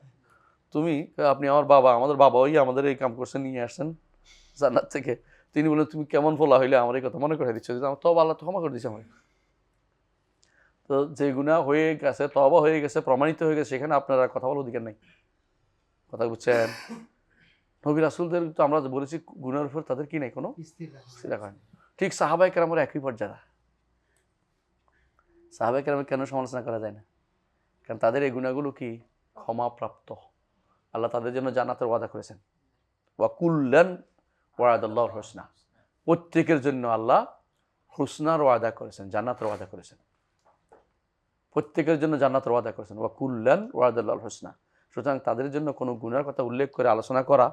S1: আপনি আমার বাবা, আমাদের বাবা ওই আমাদের এই কাম করছেন, নিয়ে আসছেন জান্নাত থেকে। তিনি বলেন তুমি কেমন পোলা হইলে আমার এই কথা মনে করে দিচ্ছ, আমার তওবা আল্লাহ তো ক্ষমা করে দিয়েছে আমাকে। তো যে গুনাহ হয়ে গেছে, তওবা হয়ে গেছে, প্রমাণিত হয়ে গেছে, সেখানে আপনারা কথা বলার অধিকার নেই। কথা বুঝছেন? নবী রাসূলদের তো আমরা বলেছি গুনাহের উপর তাদের কি নেই, কোনো স্থির রাখা হয়নি। ঠিক সাহাবায়ে কেরামের একই পর্যায়ে। সাহাবায়ে কেরামের কেন সমালোচনা করা যায় না? কারণ তাদের এই গুনাহগুলো কি ক্ষমাপ্রাপ্ত। আল্লাহ তাদের জন্য জান্নাতের ওয়াদা করেছেন। ওয়া কুল্লান ওয়াদাল্লাহুল হুসনা, প্রত্যেকের জন্য আল্লাহ হুসনার ওয়াদা করেছেন, জান্নাতের ওয়াদা করেছেন। প্রত্যেকের জন্য জান্নাতের ওয়াদা করেছেন। ওয়া কুল্লান ওয়াদাল্লাহুল হুসনা। সুতরাং তাদের জন্য কোনো গুনার কথা উল্লেখ করে আলোচনা করা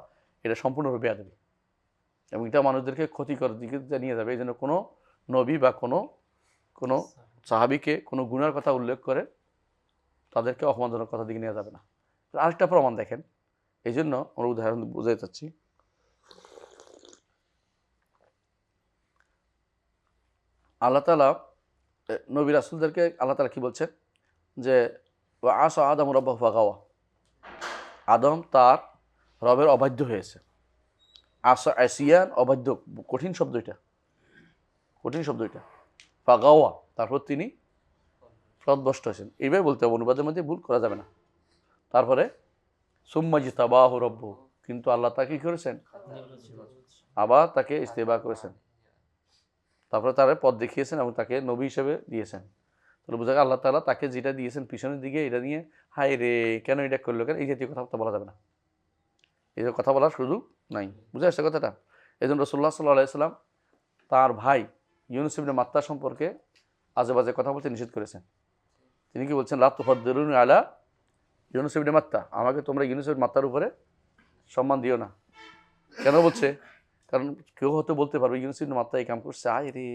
S1: এটা সম্পূর্ণরূপে বেয়াদবি, এবং এটা মানুষদেরকে ক্ষতিকর দিকে নিয়ে যাবে। এই জন্য কোনো নবী বা কোনো সাহাবীকে কোনো গুনার কথা উল্লেখ করে তাদেরকে অপমানজনক কথা দিকে নিয়ে যাবে না। আরেকটা প্রমাণ দেখেন, এই জন্য আমরা উদাহরণ বুঝাতে চাচ্ছি। আল্লাহ তাআলা নবী রাসূলদেরকে আল্লাহ তাআলা কি বলছেন যে ওয়া আসা আদম রাব্বাহু ফাগাওয়া, আদম তার রবের অবাধ্য হয়েছে। আসিয়ান অবাধ্য, কঠিন শব্দ এটা, ফাগাওয়া, তারপর তিনি পথভ্রষ্ট হয়েছেন। এইভাবে বলতে হবে, অনুবাদের মধ্যে ভুল করা যাবে না। তারপরে সুম্মা জিতাবাহু রাব্বুহু, কিন্তু আল্লাহ তাকে কি করেছেন, আবার তাকে ইস্তেবা করেছেন, তারপরে তার পথ দেখিয়েছেন এবং তাকে নবী হিসেবে দিয়েছেন। তাহলে বোঝা গেল আল্লাহ তাআলা তাকে যেটা দিয়েছেন পিছনের দিকে, এটা নিয়ে হায় রে কেন এটা করলো, কেন এই জাতীয় কথা বলা যাবে না, এই কথা বলার সুযোগ নাই। বুঝে আসছে কথাটা? এই জন্য রাসূলুল্লাহ সাল্লাল্লাহু আলাইহি ওয়াসাল্লাম তার ভাই ইউনুস ইবনে মাত্তা সম্পর্কে আজে বাজে কথা বলতে নিষেধ করেছেন। তিনি কি বলছেন, লা তুফাদ্দিলুনি আলা ইউনুস ইবনে মাত্তা, আমাকে তোমরা ইউনুস ইবনে মাত্তার উপরে সম্মান দিও না। কেন বলছে? কারণ কেউ হয়তো বলতে পারবে ইউনুস ইবনে মাত্তা এই কাম করছে, আয় রে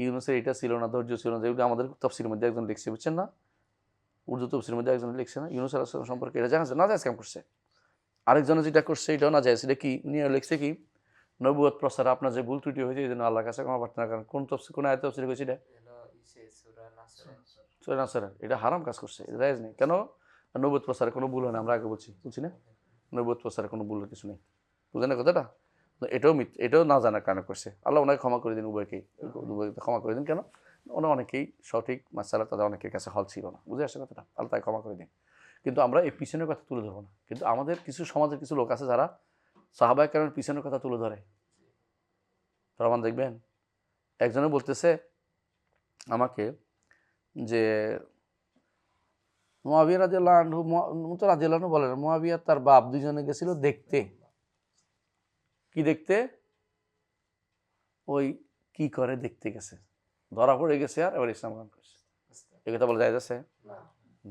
S1: ইউনুসের এটা ছিল না, ধৈর্য ছিল না, যেগুলো আমাদের তাফসীরের মধ্যে একজন লিখছে, বুঝছেন না? উর্দু তাফসীরের মধ্যে একজন লিখছে না, ইউনুস আলাইহিস সালাম সম্পর্কে এটা জানা যায় না, জায়েজ কাম করছে। আরেকজনে যেটা করছে এটাও না জায়েজ। এটা কি উনি লিখছে কি, নবুয়ত প্রচার আপনার যে ভুল ত্রুটি হয়েছে এই জন্য আল্লাহর কাছে ক্ষমা প্রার্থনা করেন। কোন আয়াতে তাফসীর করেছে এটা? সূরা নাসর। এটা হারাম কাজ করছে, এটা জায়েজ নেই। কেন? নবুয়ত প্রচারে কোনো ভুল হয় না, আমরা আগে বলছি না, নবুয়ত প্রচারে কোনো ভুল কিছু নেই। বুঝলেন না কথাটা? এটাও না জানার কারণে করছে। আল্লাহ ওনাকে ক্ষমা করে দিন, উভয়কে ক্ষমা করে দিন। কেন? ওনারা অনেকেই সঠিক মাসালা তাদের অনেকের কাছে হল ছিল না। বুঝে আসছে কথাটা? আল্লাহ তাকে ক্ষমা করে দিন। কিন্তু আমরা এই পিছনের কথা তুলে ধরবো না। কিন্তু আমাদের কিছু সমাজের কিছু লোক আছে যারা সাহাবায়ে কেরামের পিছনের কথা তুলে ধরে। প্রমাণ দেখবেন, একজনে বলতেছে আমাকে যে মুআবিয়া রাদিয়াল্লাহু আনহু বলেন, মুআবিয়া তার বাপ দুইজনে গেছিল দেখতে। কি দেখতে? ওই কি করে দেখতে গেছে, ধরা পড়ে গেছে আর এবার ইসলাম গ্রহণ করেছে। এই কথা বলা যায় আছে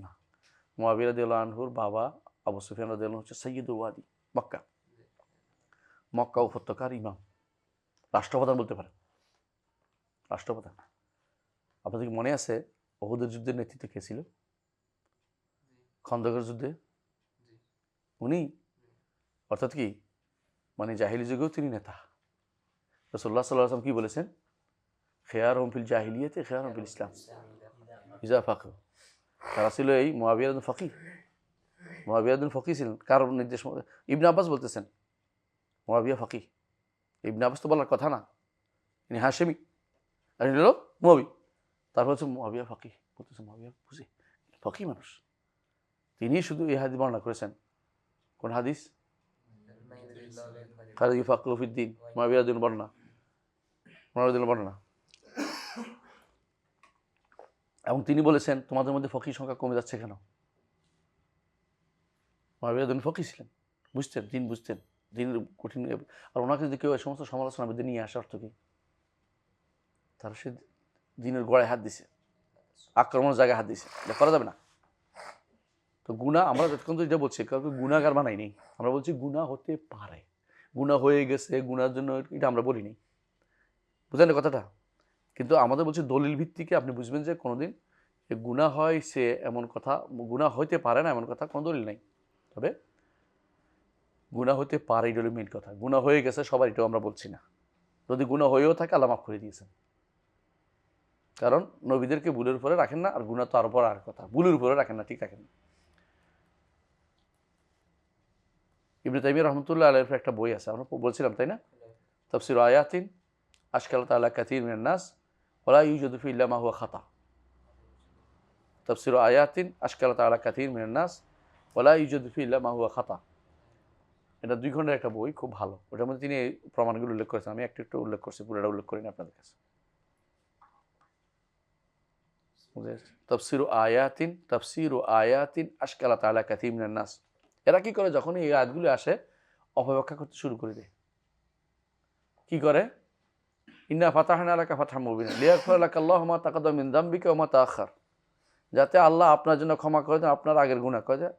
S1: না। মুআবিয়া রাদিয়াল্লাহু আনহুর বাবা আবু সুফিয়ান রাদিয়াল্লাহু হচ্ছে সাইয়্যিদুল ওয়াদি, মক্কা উপত্যকার ইমাম, রাষ্ট্রপ্রধান বলতে পারেন, রাষ্ট্রপ্রধান। আপনাদের কি মনে আছে উহুদের যুদ্ধের নেতৃত্ব কে ছিল? খন্দকের যুদ্ধে উনি, অর্থাৎ কি মানে জাহিলি যুগেও তিনি নেতা। রাসূলুল্লাহ সাল্লাল্লাহু আলাইহি ওয়াসাল্লাম কি বলেছেন, খিয়ারুহুম ফিল জাহিলিয়াতি খিয়ারুহুম ফিল ইসলাম ইযা ফাকিহু। তারা ছিল এই মুআবিয়া বিন ফাকিহ। মুআবিয়া বিন ফাকিহ ছিলেন কার নির্দেশ? ইবনে আব্বাস বলতেছেন মুআবিয়া ফাকিহ। ইবনে আব্বাস তো বলার কথা না, ইনি হাশেমি আর ইনি হলো মুআবি। তারপর হচ্ছে মুআবিয়া ফাকিহ, বলতেছে মুআবিয়া বুঝি ফাকিহ মানুষ। তিনি শুধু এই হাদিস বর্ণনা করেছেন। কোন হাদিস? খালিদ ফাকিহু ফিদ্দিন, মুআবিয়া দিন বর্ণনা। এবং তিনি বলেছেন তোমাদের মধ্যে ফকির সংখ্যা কমে যাচ্ছে কেন? মহাবীর ফকির ছিলেন, বুঝতেন, দিন বুঝতেন, দিনের কঠিন। আর ওনাকে যদি কেউ এই সমস্ত সমালোচনা বিদ্যে নিয়ে আসে অর্থ কি? তার সে দিনের গোড়ায় হাত দিছে, আক্রমণের জায়গায় হাত দিছে, এটা করা যাবে না। তো গুনাহ আমরা যতক্ষণ তো এটা বলছি কাউকে গুনাহগার বানাই নেই, আমরা বলছি গুনাহ হতে পারে, গুনাহ হয়ে গেছে, গুনার জন্য এটা আমরা বলি নেই, বুঝলেন কথাটা? কিন্তু আমাদের বলছি দলিল ভিত্তিকে আপনি বুঝবেন যে কোনোদিন গুনাহ হয় সে এমন কথা, গুনাহ হইতে পারে না এমন কথা কোনো দলিল নেই। তবে গুনাহ হতে পারে এটা হলো মেন কথা। গুনাহ হয়ে গেছে সবার, এটাও আমরা বলছি না। যদি গুনাহ হয়েও থাকে আল্লাহ মাফ করে দিয়েছেন, কারণ নবীদেরকে ভুলের উপরে রাখেন না, আর গুনাহ তো আর উপর আর কথা, ভুলের উপরে রাখেন না, ঠিক রাখেন না। ইবনে তাইমিয়া রহমতুল্লাহ আলাইহির একটা বই আছে, আমরা বলছিলাম তাই না, তাফসীর আয়াতিন আশকালাত আলা কাসীর মিনান নাস ওয়ালা ইউজাদু ফি ইল্লা মা হুয়া খাতা। তাফসীর আয়াতিন আশকালাত আলা কাসীর মিনান নাস ওয়ালা ইউজাদু ফি ইল্লা মা হুয়া খাতা। এটা 2 ঘন্টার একটা বই, খুব ভালো। ওটার মধ্যে তিনি এই প্রমাণগুলো উল্লেখ করেছেন, আমি একটু উল্লেখ করছি, পুরোটা উল্লেখ করিনি আপনাদের কাছে। তাফসীর আয়াতিন আশকালাত আলা কাসীর মিনান নাস। এরা কি করে, যখন এই আয়াতগুলো আসে অপব্যাখ্যা করতে শুরু করে দেয়। কি করে? ইন্না ফাতাহনা লাকা ফাতহাম মুবিনা লিয়াগফিরা লাকা আল্লাহু মা তাকাদ্দামা মিন যামবিকা ওয়া মা তাআখার, যাতে আল্লাহ আপনার জন্য ক্ষমা করে দেন আপনার আগের গুনাহ করে দেন।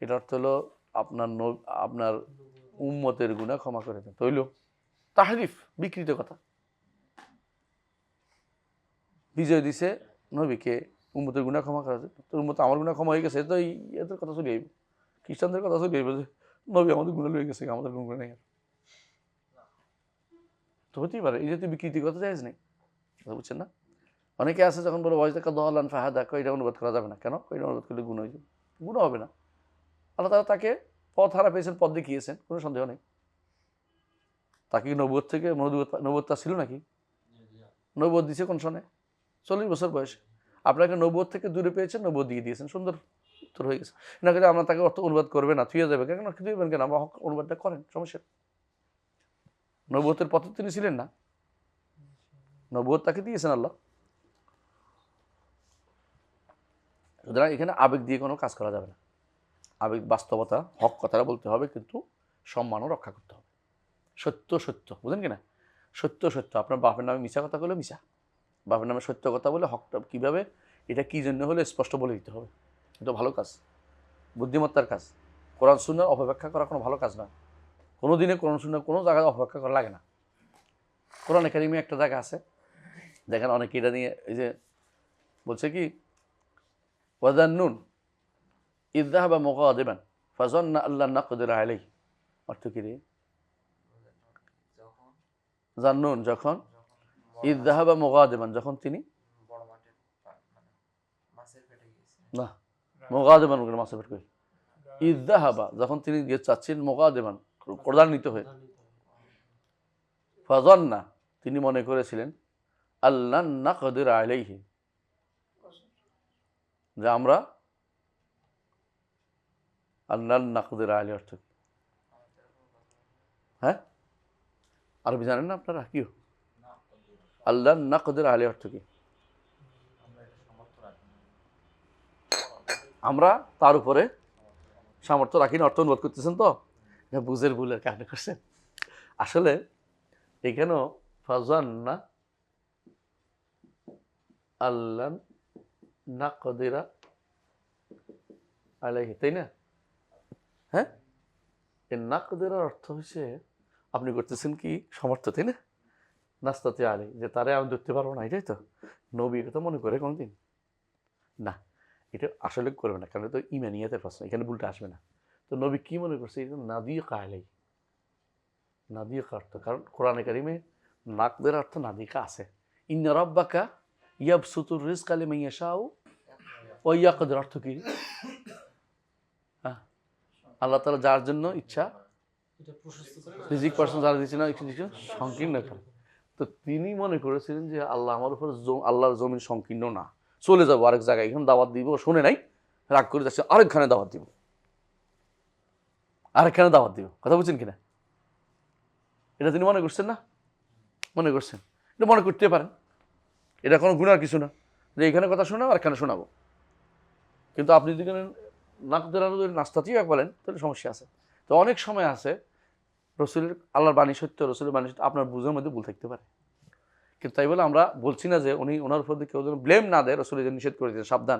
S1: এটা অর্থ হলো আপনার উম্মতের গুনাহ ক্ষমা করে দেন। তৈল তাহরিফ, বিকৃত কথা। বিজয় দিছে নবীকে, উম্মতের গুনাহ ক্ষমা করা যায়। তোর উম্মত আমার গুনাহ ক্ষমা হয়ে গেছে, তো এদের কথা চলে যাইব, খ্রিস্টানদের কথা চলে যাইব যে নবী আমাদের গুনাহ লয়ে গেছে, আমাদের কোনো গুনাহ নেই। তো হতেই পারে, এই জাতীয় বিকৃতি কথা জায়েজ নেই, বুঝছেন না? অনেকে আছে যখন বলে ওয়াজদাকা দাল্লান ফাহাদা, এটা অনুবাদ করা যাবে না কেন? এটা অনুবাদ করলে গুনাহ হয়ে যাবে। গুনাহ হবে না, আল্লাহ তাআলা তাকে পথ হারা পেয়েছেন, পথ দেখিয়েছেন, কোনো সন্দেহ নেই। তাকে নবুয়ত থেকে নবুয়তটা ছিল নাকি? নবুয়ত দিয়েছে কোন সনে? 40 বছর বয়সে। আপনাকে নবুয়ত থেকে দূরে পেয়েছেন, নবুয়ত দিয়ে দিয়েছেন, সুন্দর উত্তর হয়ে গেছে। না কিন্তু আমরা তাকে অর্থ অনুবাদ করবে না, থুয়ে যাবে কেন? দিবেন কেন? আমরা অনুবাদটা করেন, সমস্যা। নবুয়তের পথে তিনি ছিলেন না, নবুয়ত তাকে দিয়েছেন আল্লাহ। সুতরাং এখানে আবেগ দিয়ে কোনো কাজ করা যাবে না। আবেগ, বাস্তবতা, হক কথাটা বলতে হবে, কিন্তু সম্মানও রক্ষা করতে হবে। সত্য সত্য, বুঝলেন কিনা? সত্য সত্য। আপনার বাপের নামে মিশা কথা বলে মিশা, বাপের নামে সত্য কথা বলে হকটা কীভাবে, এটা কী জন্য হলে স্পষ্ট বলে দিতে হবে। এটা ভালো কাজ, বুদ্ধিমত্তার কাজ। কোরআন সুন্নাহর অপব্যাখ্যা করা কোনো ভালো কাজ নয়। কোনো দিনে কোরআন সুন্নাহ কোনো জায়গায় অপব্যাখ্যা করা লাগে না। কোরআনে কারিমে একটা জায়গা আছে, দেখেন অনেকে এটা নিয়ে এই যে বলছে কি, ওয়াযান্নুন ইয যাহাবা মুগাদিবান ফাযান্না আল্লা নাকদির আলাইহি। অর্থ কি রে? জান্নুন যখন, ইয যাহাবা মুগাদিবান যখন তিনি, না মুগাদিবান মাছের পেট কই, ইয যাহাবা যখন তিনি গিয়ে চাচ্ছেন, মুগাদিবান ক্রোধান্বিত হয়ে, ফাযান্না তিনি মনে করেছিলেন, আল্লা নাকদির আলাইহি যে আমরা আল্লাহ নাকদির আলাইহি অর্থ কি? হ্যাঁ, আরবি জানেন না আপনারা? কি আল্লাহ নাকদির আলাইহি অর্থ কি? আমরা তার উপরে সামর্থ্য রাখি না, অর্থ অনুবাদ করতেছেন তো, বুঝের ভুলের কারণে করছেন। আসলে এখানেও ফাযান্না আল্লাহ নাকদিরা আলাইহি, তাই না? হ্যাঁ, এই নাকদিরার অর্থ হচ্ছে আপনি করতেছেন কি সামর্থ্য, তাই না? নাস্তাতে আলাই, যে তারে আমি ধরতে পারবো না, এটাই তো নবী কথা মনে করে কোনোদিন না। এটা আসলে করবে না, কারণ তো ইমানিয়াতের প্রশ্ন, এখানে ভুলটা আসবে না। তো নবী কি মনে করছে? এটা নাদিকা আলাই, নাদিকা অর্থ, কারণ কোরআনে কারিমে নাকদের অর্থ নাদিকা আছে। ইন্না রাব্বাকা ইয়াবসুতুর রিজকা লিমান ইয়াশাউ ওয়া ইয়াকদির অর্থ কি? আল্লাহ তাআলা যার জন্য ইচ্ছা রিজিক পার্সন যারা দিচ্ছে না, সংকীর্ণ করে। তো তিনি মনে করেছিলেন যে আল্লাহ আমার উপর, আল্লাহর জমিন সংকীর্ণ না, চলে যাবো আরেক জায়গায়, এখানে দাওয়াত দিব, শুনে নাই, রাগ করে যাচ্ছে, আরেকখানে দাওয়াত দিব, আরেকখানে দাওয়াত দিব। কথা বুঝছেন কিনা? এটা তিনি মনে করছেন না? মনে করছেন, এটা মনে করতে পারেন, এটা কোনো গুনার কিছু না। যে এখানে কথা শোনাবো আর এখানে শোনাবো, কিন্তু আপনি যদি নাস্তাটিও বলেন তাহলে সমস্যা আছে। তো অনেক সময় আছে রসুলের আল্লাহর বাণী সত্য, রসুলের বাণী সত্য, আপনার বুঝের মধ্যে ভুল থাকতে পারে, কিন্তু তাই বলে আমরা বলছি না যে ওনার উপর কেউ যেন ব্লেম না দেয়। রসুল যে নিষেধ করে দিয়েছে, সাবধান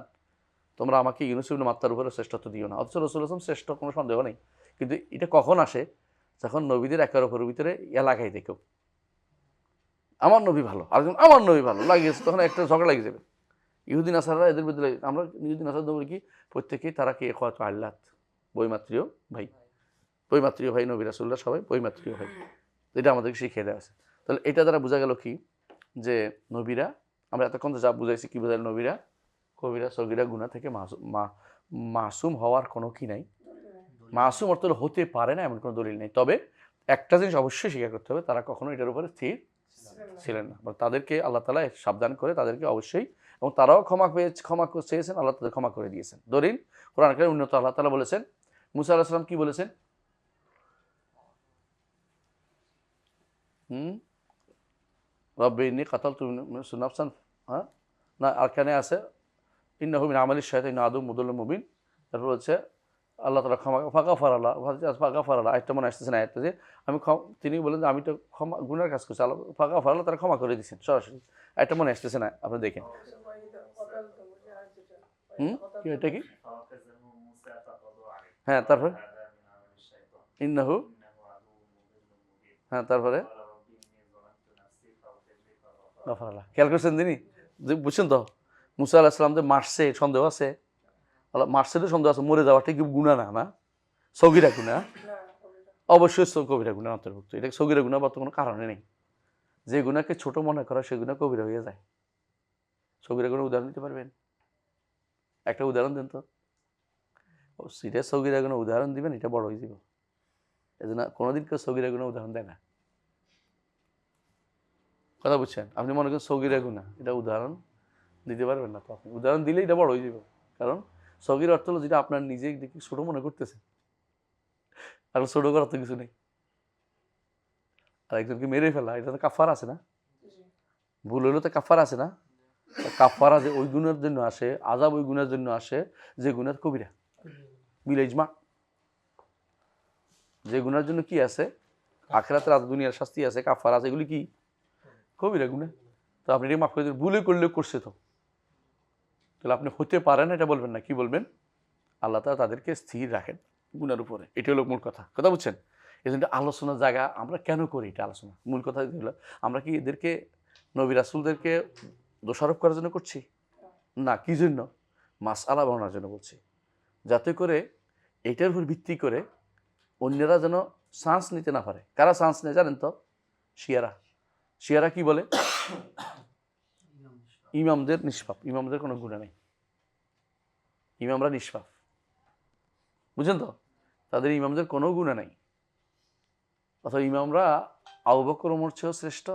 S1: তোমরা আমাকে ইউনুস ইবনে মাত্তার উপরে শ্রেষ্ঠত্ব দিও না। অথচ রসুল আসলাম শ্রেষ্ঠ, কোনো সন্দেহ নেই, কিন্তু এটা কখন আসে, যখন নবীদের একের অপরের ভিতরে এলাকায় দেখো আমার নবী ভালো, আরেকজন আমার নবী ভালো লাগিয়েছে, তখন একটা ঝগড়া লাগিয়ে যাবে। ইহুদিন আসাররা এদের ভিতরে, আমরা ইহুদিন আসার বলি কি, প্রত্যেকেই তারা কে এখওয়াত আল্লাহ, বৈমাত্রীয় ভাই, বৈমাত্রীয় ভাই, নবী রাসূলুল্লাহ সবাই বৈমাত্রীয় ভাই, এটা আমাদেরকে শিখিয়ে দেওয়া আছে। তাহলে এটা দ্বারা বোঝা গেল কি, যে নবীরা, আমরা এতক্ষণ যা বুঝাইছি, কি বোঝাইল, নবীরা কবিরা সগীরা গুনাহ থেকে মাসুম হওয়ার কোনো কি নাই, মাসুম অর্থ হতে পারে না এমন কোনো দলিল নেই। তবে একটা জিনিস অবশ্যই স্বীকার করতে হবে, তারা কখনো এটার উপরে স্থির ছিলেন না, তাদেরকে আল্লাহ তাআলা সাবধান করে তাদেরকে অবশ্যই, এবং তারাও ক্ষমা চেয়েছেন, আল্লাহ তাদের ক্ষমা করে দিয়েছেন। দলিল কোরআন কারীমে উন্নত, আল্লাহ তাআলা বলেছেন, মুসা আলাইহিস সালাম কি বলেছেন, রব্বি ইন্নী কাতালতু নাফসান, হ্যাঁ না আরখানে আছে ইন্নাহু মিন আমালিশ শাইতানি আদুম মুদুল্লিম মুবিন। তারপর হচ্ছে আল্লাহ তাআলা ক্ষমা ফাগাফার আল্লাহ, একটা মনে আসতেছে না, একটা যে তিনি বলেন যে আমি তো ক্ষমা গুনার কাজ করছি, আল্লাহ ফাগাফার আল্লাহ, তারা ক্ষমা করে দিয়েছেন সরাসরি। একটা মনে আসতেছে না, আপনি দেখেন। কি এটা কি, হ্যাঁ তারপর ইন্নাহু, হ্যাঁ তারপরে গাফারাল্লাহ, খেয়াল করছেন তিনি, বুঝছেন তো, মুসা আলাইহিস সালাম যে মারছে সন্দেহ আছে, আল্লাহ মারছে তো সন্দেহ আছে, মরে যাওয়াটা কি গুনাহ না, না সগীরা গুনাহ, অবশ্যই কবিরা গুনাহ অন্তর্ভুক্ত, এটা সগীরা গুনাহ বা কোনো কারণে নেই। যে গুনাহকে ছোট মনে করা সে গুনাহ কবিরা হয়ে যায়। সগীরা গুনাহ উদাহরণ দিতে পারবেন, একটা উদাহরণ দেন তো, সিরিয়াস সগীরা গুনাহ উদাহরণ দিবেন, এটা বড় হয়ে যাব। এই জন্য কোনোদিন কেউ সগীরা গুনাহ উদাহরণ দেয় না, কথা বুঝছেন। আপনি মনে করেন সগীরা গুনাহ, এটা উদাহরণ দিতে পারবেন না, তো আপনি উদাহরণ দিলেই এটা বড় হয়ে যাব। কারণ সগীর অর্থ হলো যেটা আপনার নিজে দেখি ছোট মনে করতেছেন, আর ছোট করার তো কিছু নেই। আর একজনকে মেরে ফেলা, এটা তো কাফারা আছে না, ভুল হইলে তো কাফারা আছে না। কাফারা যে ওই গুণের জন্য আসে, আযাব ওই গুণের জন্য আসে যে গুণের কবিরা, বিল ইজমা, যে গুণের জন্য কি আছে, আখিরাতের আর দুনিয়ার শাস্তি আছে, কাফারা আছে, এগুলি কি কবিরা গুনাহ। তো আপনি এটা মাফ করে দিন, ভুলে করলে করছে তো, তাহলে আপনি হতে পারেন এটা বলবেন না, কি বলবেন, আল্লাহ তাআলা তাদেরকে স্থির রাখেন গুনার উপরে, এটা হলো মূল কথা, কথা বুঝছেন। এই জন্য আলোচনার জায়গা আমরা কেন করি, এটা আলোচনা মূল কথা হলো, আমরা কি এদেরকে নবী রাসূলদেরকে দোষারোপ করার জন্য করছি না, কি জন্য, মাসআলা বানানোর জন্য বলছি, যাতে করে এটার উপর ভিত্তি করে অন্যরা যেন চান্স নিতে না পারে। কারা চান্স নেয় জানেন তো, শিয়ারা কি বলে, ইমামদের নিষ্পাপ, ইমামদের কোনো গুনাহ নেই, ইমামরা নিষ্পাপ, বুঝলেন তো, তাদের ইমামদের কোনো গুনাহ নাই। অথবা ইমামরা আবু বকর ওমর চেয়েও শ্রেষ্ঠ,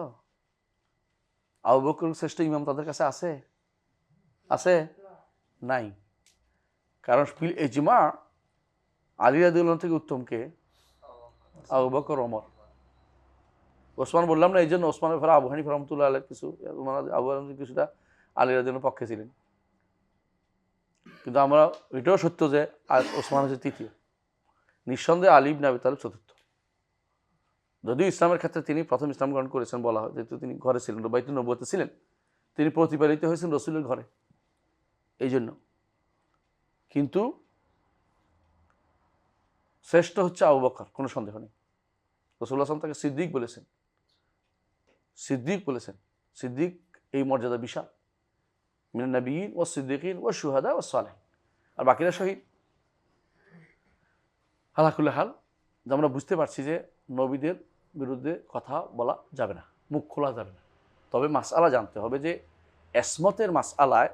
S1: আবু বকর শ্রেষ্ঠ ইমাম তাদের কাছে আছে, আছে নাই। কারণ ইজমা আলী রাদিয়াল্লাহু থেকে উত্তম কে, আবু বকর ওমর। ওসমান বললাম না, এই জন্য ওসমানের পরে আবু হানিফা রাহমাতুল্লাহ আলাইহি আবু হানিফা কিছুটা আলী রাদিয়াল্লাহু পক্ষে ছিলেন, কিন্তু আমরা এটাও সত্য যে ওসমান হচ্ছে তৃতীয়, নিঃসন্দেহে আলী ইবনে আবি তালিব চতুর্থ। যদিও ইসলামের ক্ষেত্রে তিনি প্রথম ইসলাম গ্রহণ করেছেন বলা হয়, যেহেতু তিনি ঘরে ছিলেন, বাইতুন নবুওয়াতে ছিলেন, তিনি প্রতিপালিত হয়েছেন রসুলের ঘরে, এই জন্য। কিন্তু শ্রেষ্ঠ হচ্ছে আবু বকর, কোনো সন্দেহ নেই। রাসূলুল্লাহ সাল্লাল্লাহু আলাইহি ওয়াসাল্লাম তাকে সিদ্দিক বলেছেন, সিদ্দিক এই মর্যাদা বিশাল, মিনান নাবিয়্যিন ওয়াস সিদ্দিকিন ওয়াশ শুহাদা ওয়াস সালিহিন, আর বাকিরা শহীদ। আলা কুল্লি হাল, আমরা বুঝতে পারছি যে নবীদের বিরুদ্ধে কথা বলা যাবে না, মুখ খোলা যাবে না। তবে মাসআলা জানতে হবে যে এসমতের মাসআলায়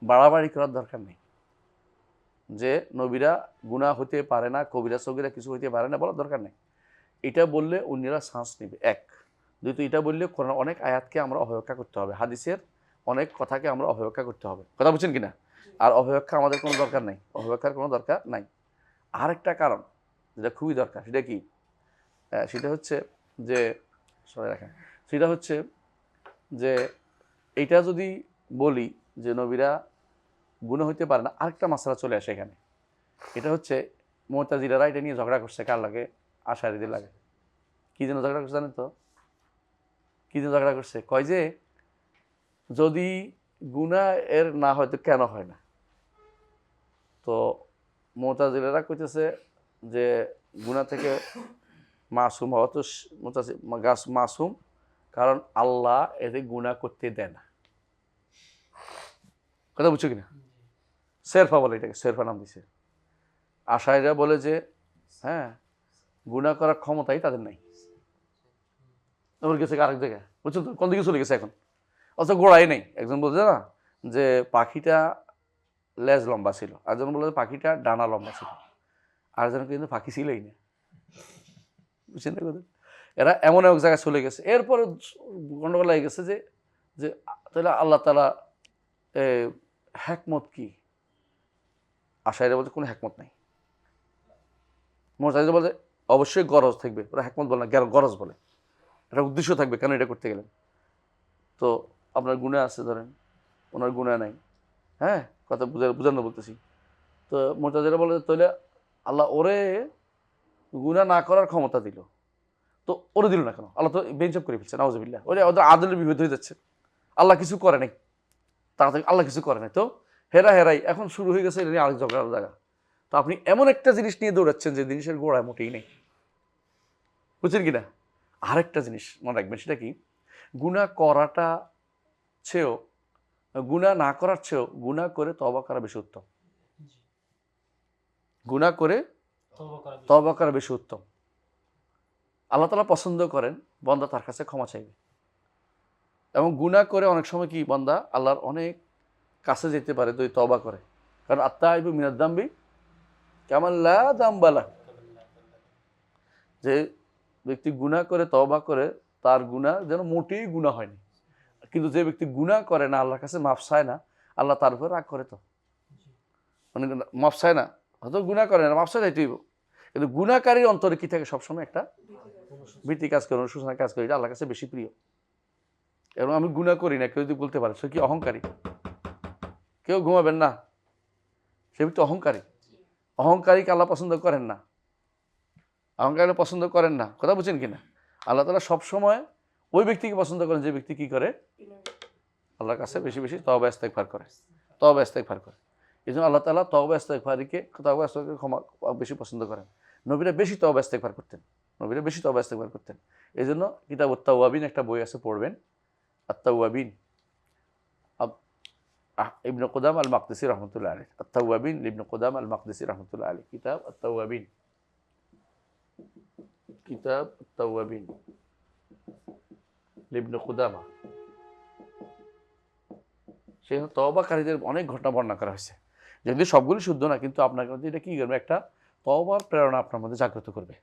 S1: বাড়াবাড়ি করার দরকার নেই, যে নবীরা গুনাহ হতে পারে না, কবিরা সগীরা কিছু হইতে পারে না বলার দরকার নেই। এটা বললে অন্যরা শ্বাস নেবে, এক। দ্বিতীয়ত, এটা বললে কোরআন অনেক আয়াতকে আমরা অবহেলা করতে হবে, হাদিসের অনেক কথাকে আমরা অবহেলা করতে হবে, কথা বুঝছেন কিনা। আর অবহেলা আমাদের কোনো দরকার নাই, অবহেলার কোনো দরকার নাই। আরেকটা কারণ যেটা খুবই দরকার, সেটা কি, সেটা হচ্ছে যে সবাই রাখেন, সেটা হচ্ছে যে এইটা যদি বলি যে নবীরা গুনাহ হইতে পারে না, আরেকটা মাসলা চলে আসে এখানে। এটা হচ্ছে মুতাজিলারা এটা নিয়ে ঝগড়া করছে, কার লাগে? আশারীদের লাগে। কি যেন ঝগড়া করছে জানেন তো? কি যেন ঝগড়া করছে? কয় যে যদি গুনাহ এর না হয় তো কেন হয় না? তো মুতাজিলারা কইতেছে যে গুনাহ থেকে মাসুম হওয়া তো মাসুম, কারণ আল্লাহ এতে গুনাহ করতে দেয় না। কথা বুঝছো কিনা? সেরফা বলে এটাকে, সেরফা নাম দিছে। আশাইরা বলে যে হ্যাঁ, গুনাহ করার ক্ষমতাই তাদের নাই। ওর গেছে আরেক জায়গায়, বুঝছো তো কোন দিকে চলে গেছে এখন? অথচ গোড়াই নেই। একজন বলছে না যে পাখিটা লেজ লম্বা ছিল, আরেকজন বলে যে পাখিটা ডানা লম্বা ছিল, আরেকজন কিন্তু পাখি ছিলই না। বুঝছেন না? এরা এমন এক জায়গায় চলে গেছে। এরপরে গন্ডগোল লেগে গেছে যে যে তাহলে আল্লাহ তাআলা হিকমত কি? আশাইরা বলছে কোনো হিকমত নাই। মুতাজিলা বলছে অবশ্যই গরজ থাকবে। ওরা হিকমত বলে না, গরজ বলে। একটা উদ্দেশ্য থাকবে কেন এটা করতে গেলেন। তো আপনার গুনাহ আছে, ধরেন ওনার গুনাহ নাই, হ্যাঁ, কথা বুঝানো বলতেছি। তো মুতাজিলা বলে তাহলে আল্লাহ ওরে গুনাহ না করার ক্ষমতা দিল, তো ওরে দিল না কেন? আল্লাহ তো বেঞ্চপ করে ফেলছে, নাউজুবিল্লাহ। ওরে ওদের আদলের বিভেদ হয়ে যাচ্ছে। আল্লাহ কিছু করে নাই, তাড়াতাড়ি আল্লাহ কিছু করে নাই, তো হেরাই এখন শুরু হয়ে গেছে। এটা নিয়ে আরেক ঝগড়ার জায়গা। তো আপনি এমন একটা জিনিস নিয়ে দৌড়াচ্ছেন যে জিনিসের গোড়ায় মোটেই নেই। বুঝছেন কিনা? আরেকটা জিনিস মনে রাখবেন, সেটা কি? গুনাহ করাটা চেয়েও, গুনাহ না করার চেয়েও গুনাহ করে তওবা করা বেশি উত্তম। গুনাহ করে তওবা করা বেশি উত্তম। আল্লাহ তাআলা পছন্দ করেন বান্দা তার কাছে ক্ষমা চাইবে, এবং গুনাহ করে অনেক সময় কি বান্দা আল্লাহর অনেক কাছে যেতে পারে যদি তওবা করে। কারণ আত্তাইবু মিনাদ যামবি কামান লা যামবা লাহু। যে ব্যক্তি গুনাহ করে তওবা করে, তার গুনাহ যেন মোটেই গুনাহ হয়নি। কিন্তু যে ব্যক্তি গুনাহ করে না, আল্লাহর কাছে মাফ চায় না, আল্লাহ তার উপর রাগ করে। তো মানে মাফ চায় না, হয়তো গুনাহ করে না, মাফ চায় যাইতেইব, কিন্তু গুনাহকারীর অন্তরে কি থাকে? সবসময় একটা ভীতি কাজ করে, অনুশোচনা কাজ করে। এটা আল্লাহর কাছে বেশি প্রিয়। এবং আমি গুনাহ করি না কেউ যদি বলতে পারে, সে কি অহংকারী? কেউ ঘুমাবেন না, সে ব্যক্তি অহংকারী। অহংকারীকে আল্লাহ পছন্দ করেন না, অহংকারী পছন্দ করেন না। কথা বুঝছেন কিনা? আল্লাহ তাআলা সবসময় ওই ব্যক্তিকে পছন্দ করেন যে ব্যক্তি কি করে? আল্লাহর কাছে বেশি বেশি তওবা ইস্তেগফার করে, তওবা ইস্তেগফার করে। এই জন্য আল্লাহ তাআলা তওবা ইস্তেগফারকে ক্ষমা বেশি পছন্দ করেন। নবীরা বেশি তওবা ইস্তেগফার করতেন, নবীরা বেশি তওবা ইস্তেগফার করতেন। এই জন্য কিতাবুত তাওয়াবিন একটা বই আছে, পড়বেন। আত-তাওয়াবিন, ইবনে কুদামা আল মাকদিসি রাহমাতুল্লাহ আলাইহি। আত-তাওয়াবিন ইবনে কুদামা আল মাকদিসি রাহমাতুল্লাহ আলাইহি। কিতাব আত-তাওয়াবিন, কিতাব আত-তাওয়াবিন ইবনে কুদামা। সেই তওবাকারীদের অনেক ঘটনা বর্ণনা করা হয়েছে, যদি সবগুলি শুদ্ধ না, কিন্তু আপনার মধ্যে এটা কি করবে? একটা তওবার প্রেরণা আপনার মধ্যে জাগ্রত করবে।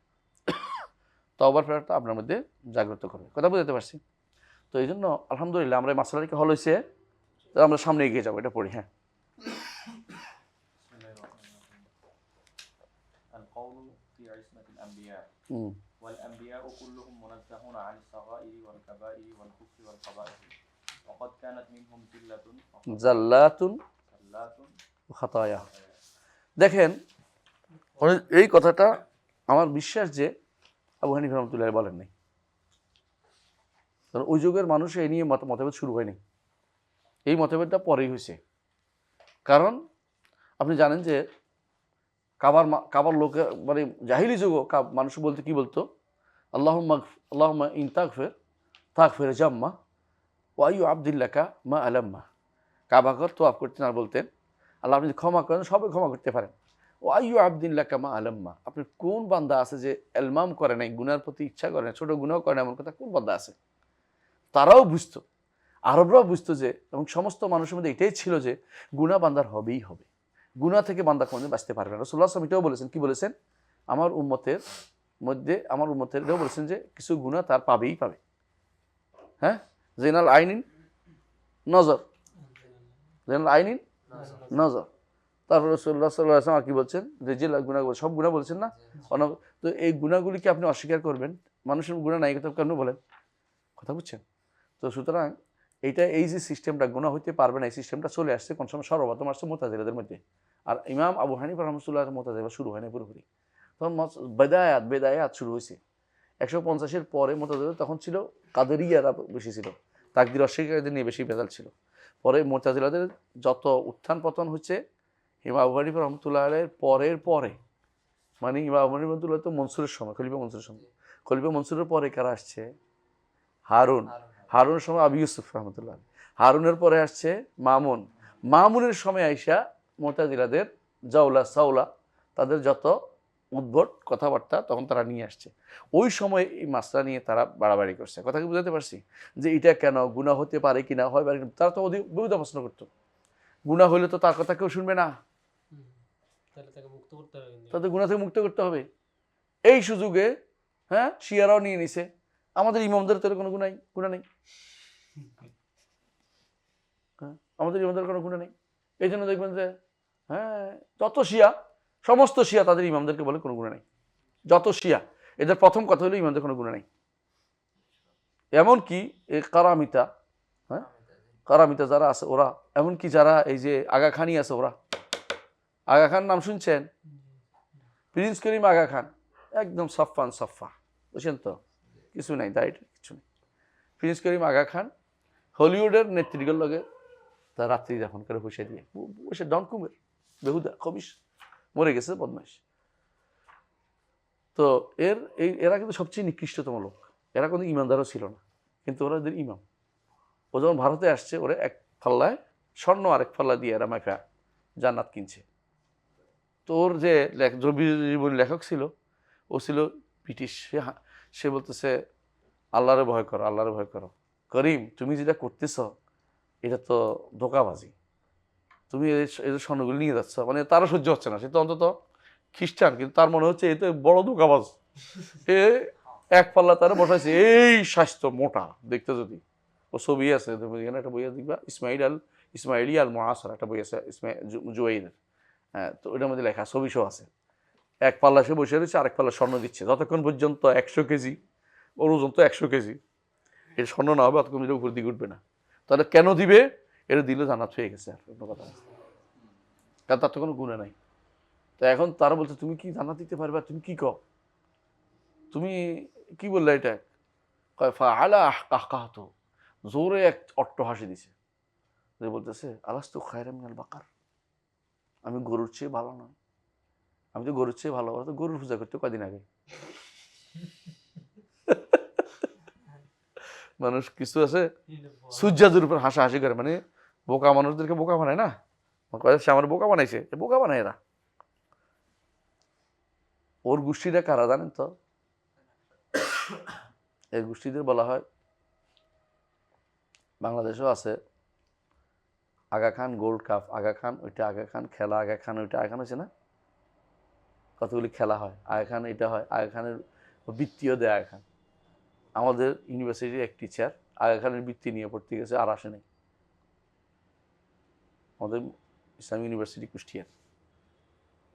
S1: তওবার প্রেরণা আপনার মধ্যে জাগ্রত করবে। কথা বুঝতে পারছি? তো এই জন্য আলহামদুলিল্লাহ আমরা এই মাসলাটিকে হল হয়েছে, আমরা সামনে এগিয়ে যাবো। এটা পড়ি। হ্যাঁ,
S2: والأنبياء كلهم منزهون عن الصغائر والكبائر والكفر والقبائح وقد كانت منهم
S1: জাল্লাতুন খাতায়া। দেখেন, এই কথাটা আমার বিশ্বাস যে আবু হানিফা রাহমাতুল্লাহ বলেন নাই, কারণ ওই যুগের মানুষ এই নিয়ে মতভেদ শুরু হয়নি। এই মতভেদটা পরেই হয়েছে। কারণ আপনি জানেন যে কাবার লোকে মানে জাহিলি যুগও মানুষ বলতে কি বলতো? আল্লাহুম্মা ইন তাগফির জাম্মা ওয়া আইয়ু আবদিল্লাকা মা আলাম্মা। কাবাঘর তোয়াফ করতেন আর বলতেন, আল্লাহ আপনি ক্ষমা করেন, সবাই ক্ষমা করতে পারেন। ও আইয়ু আবদিল্লাকা মা আলাম্মা, আপনি কোন বান্দা আছে যে এলমাম করে নাই, গুনার প্রতি ইচ্ছা করে না, ছোট গুনাহ করে না, এমন কথা কোন বান্দা আছে? তারাও বুঝতো, আরবরাও বুঝতো যে, এবং সমস্ত মানুষের মধ্যে এটাই ছিল যে গুনাহ বান্দার হবেই হবে, গুনাহ থেকে বান্দা কোনোদিন বাঁচতে পারবে না। রাসূলুল্লাহ সাল্লাল্লাহু আলাইহি ওয়াসাল্লাম এটাও বলেছেন, কি বলেছেন? আমার উম্মতের এটাও বলেছেন যে কিছু গুনাহ তার পাবেই পাবে। হ্যাঁ, জেনাল আইনিন নজর, জেনাল আইনিন নজর। তারপর রাসূলুল্লাহ সাল্লাল্লাহু আলাইহি ওয়াসাল্লাম কি বলছেন? যে গুনাহ, সব গুনাহ বলছেন না, তো এই গুনাহগুলিকে আপনি অস্বীকার করবেন, মানুষের গুনাহ নাই কথা কেন বলেন? কথা বুঝছেন? তো সুতরাং এইটা এই যে সিস্টেমটা গুনাহ হইতে পারবে না, এই সিস্টেমটা চলে আসছে কোন সময়? সর্বপ্রথম আসছে মুতাজিলাদের মধ্যে। আর ইমাম আবু হানিফা রাহমাতুল্লাহ মুতাজিলা শুরু হয় না পুরোপুরি, তখন বেদায়াত শুরু হয়েছে 150-এর পরে। মুতাজিলা তখন ছিল কাদেরিয়ারা বেশি ছিল, তাকদির অস্বীকারীদের নিয়ে বেশি ভেজাল ছিল। পরে মুতাজিলাদের যত উত্থান পতন হচ্ছে ইমাম আবু হানিফা রাহমাতুল্লাহ আলাইহির পরে, মানে ইমাম আবু হানিফা রাহমাতুল্লাহ তো মনসুরের সময়, খলিফা মনসুরের সময়। খলিফা মনসুরের পরে কারা আসছে? হারুনের সময় আবু ইউসুফ রহমতুল্লাহ। হারুনের পরে আসছে মামুনের সময় আইসা মুতাজিলাদের জাওলা সাওলা তাদের যত উদ্ভট কথাবার্তা তখন তারা নিয়ে আসছে। ওই সময় এই মাসলা নিয়ে তারা বাড়াবাড়ি করছে। কথা কি বুঝাতে পারছি? যে এটা কেন গুনাহ হতে পারে কিনা, হয় পারে, তারা তো বহুধা প্রশ্ন করতো। গুনাহ হইলে তো তার কথা কেউ শুনবে না, তাদের গুনাহ থেকে মুক্ত করতে হবে। এই সুযোগে শিয়ারাও নিয়ে নিছে আমাদের ইমামদের তো কোনো গুনাহ নেই, আমাদের ইমামদের কোনো গুনাহ নেই। এই জন্য দেখবেন যে যত শিয়া, সমস্ত শিয়া তাদের ইমামদেরকে বলে কোনো গুনাহ নেই। যত শিয়া এদের প্রথম কথা হলো ইমামদের কোনো গুনাহ নেই। এমনকি এই কারামিতা যারা আছে ওরা, এমনকি যারা এই যে আগা খানই আছে ওরা, আগা খান নাম শুনছেন? প্রিন্স করিম আগা খান, একদম সফা, বুঝছেন তো? কিছু নাই, দায়িত্ব কিছু নেই। প্রিন্স করিম আগা খান হলিউডের নেত্রীগুলোর লগে তার রাত্রি যাপন করে বসে দিয়ে বসে, ডন কুমের বেহুদা খবিস, মরে গেছে বদমাইশ। তো এরা কিন্তু সবচেয়ে নিকৃষ্টতম লোক। এরা কোনো ইমানদারও ছিল না, কিন্তু ওরা এদের ইমাম। ও যখন ভারতে আসছে, ওরা এক ফাল্লায় স্বর্ণ আরেক ফাল্লা দিয়ে এরা মাইফা জান্নাত কিনছে। তো ওর যে জীবনী লেখক ছিল, ও ছিল ব্রিটিশ। সে বলতেছে আল্লাহরে ভয় করো করিম, তুমি যেটা করতেছ এটা তো ধোকাবাজি, তুমি এদের স্বর্ণগুলি নিয়ে যাচ্ছ। মানে তারও সহ্য হচ্ছে না, সে তো অন্তত খ্রিস্টান, কিন্তু তার মনে হচ্ছে এতে বড় ধোকাবাজ। এক পাল্লা তারা বসাইছে, এই স্বাস্থ্য মোটা দেখতে। যদি ও ছবি আছে, এখানে একটা বই দেখবা, ইসমাইলি আল মুআসারা একটা বই আছে জুয়াইরের। তো ওইটার মধ্যে লেখা ছবি সহ আছে। এক পাল্লা সে বসে রয়েছে, আরেক পাল্লা স্বর্ণ দিচ্ছে, যতক্ষণ পর্যন্ত 100 কেজি, ওর ওজন তো 100 কেজি, এর স্বর্ণ না হবে ততক্ষণ উপর দিকে উঠবে না। তাহলে কেন দিবে? এটা দিলে জান্নাত হয়ে গেছে, আর কোনো কথা, কারণ তার তো কোনো গুনাহ নাই। তো এখন তারা বলছে তুমি কি জান্নাত দিতে পারবে? তুমি কি কও, তুমি কি বললে? এটা জোরে এক অট্টহাসি দিছে, যে বলতেছে আলাস্তু খায়রা মিনাল বাকার, আমি গরুর চেয়ে ভালো নয়, আমি তো গরুর চেয়ে ভালো। তো গরুর পূজা করতে কয়দিন আগে মানুষ কিছু আছে সূর্যাদের উপর হাসাহাসি করে, মানে বোকা মানুষদেরকে বোকা বানায় না, সে আমার বোকা বানাইছে, বোকা বানায় এরা। ওর গোষ্ঠীটা কারা জানেন তো? এই গোষ্ঠীদের বলা হয়, বাংলাদেশেও আছে, আগা খান গোল্ড কাপ, আগা খান ওইটা, আগা খান খেলা, আগা খান ওইটা, আগা খান হচ্ছে না, কতগুলি খেলা হয়, আগা খান এটা হয়, আগা খানের বৃত্তিও দেয় আগা খান। আমাদের ইউনিভার্সিটির এক টিচার আগা খানের বৃত্তি নিয়ে পড়তে গেছে, আর আসে নাই। আমাদের ইসলাম ইউনিভার্সিটি কুষ্টিয়ার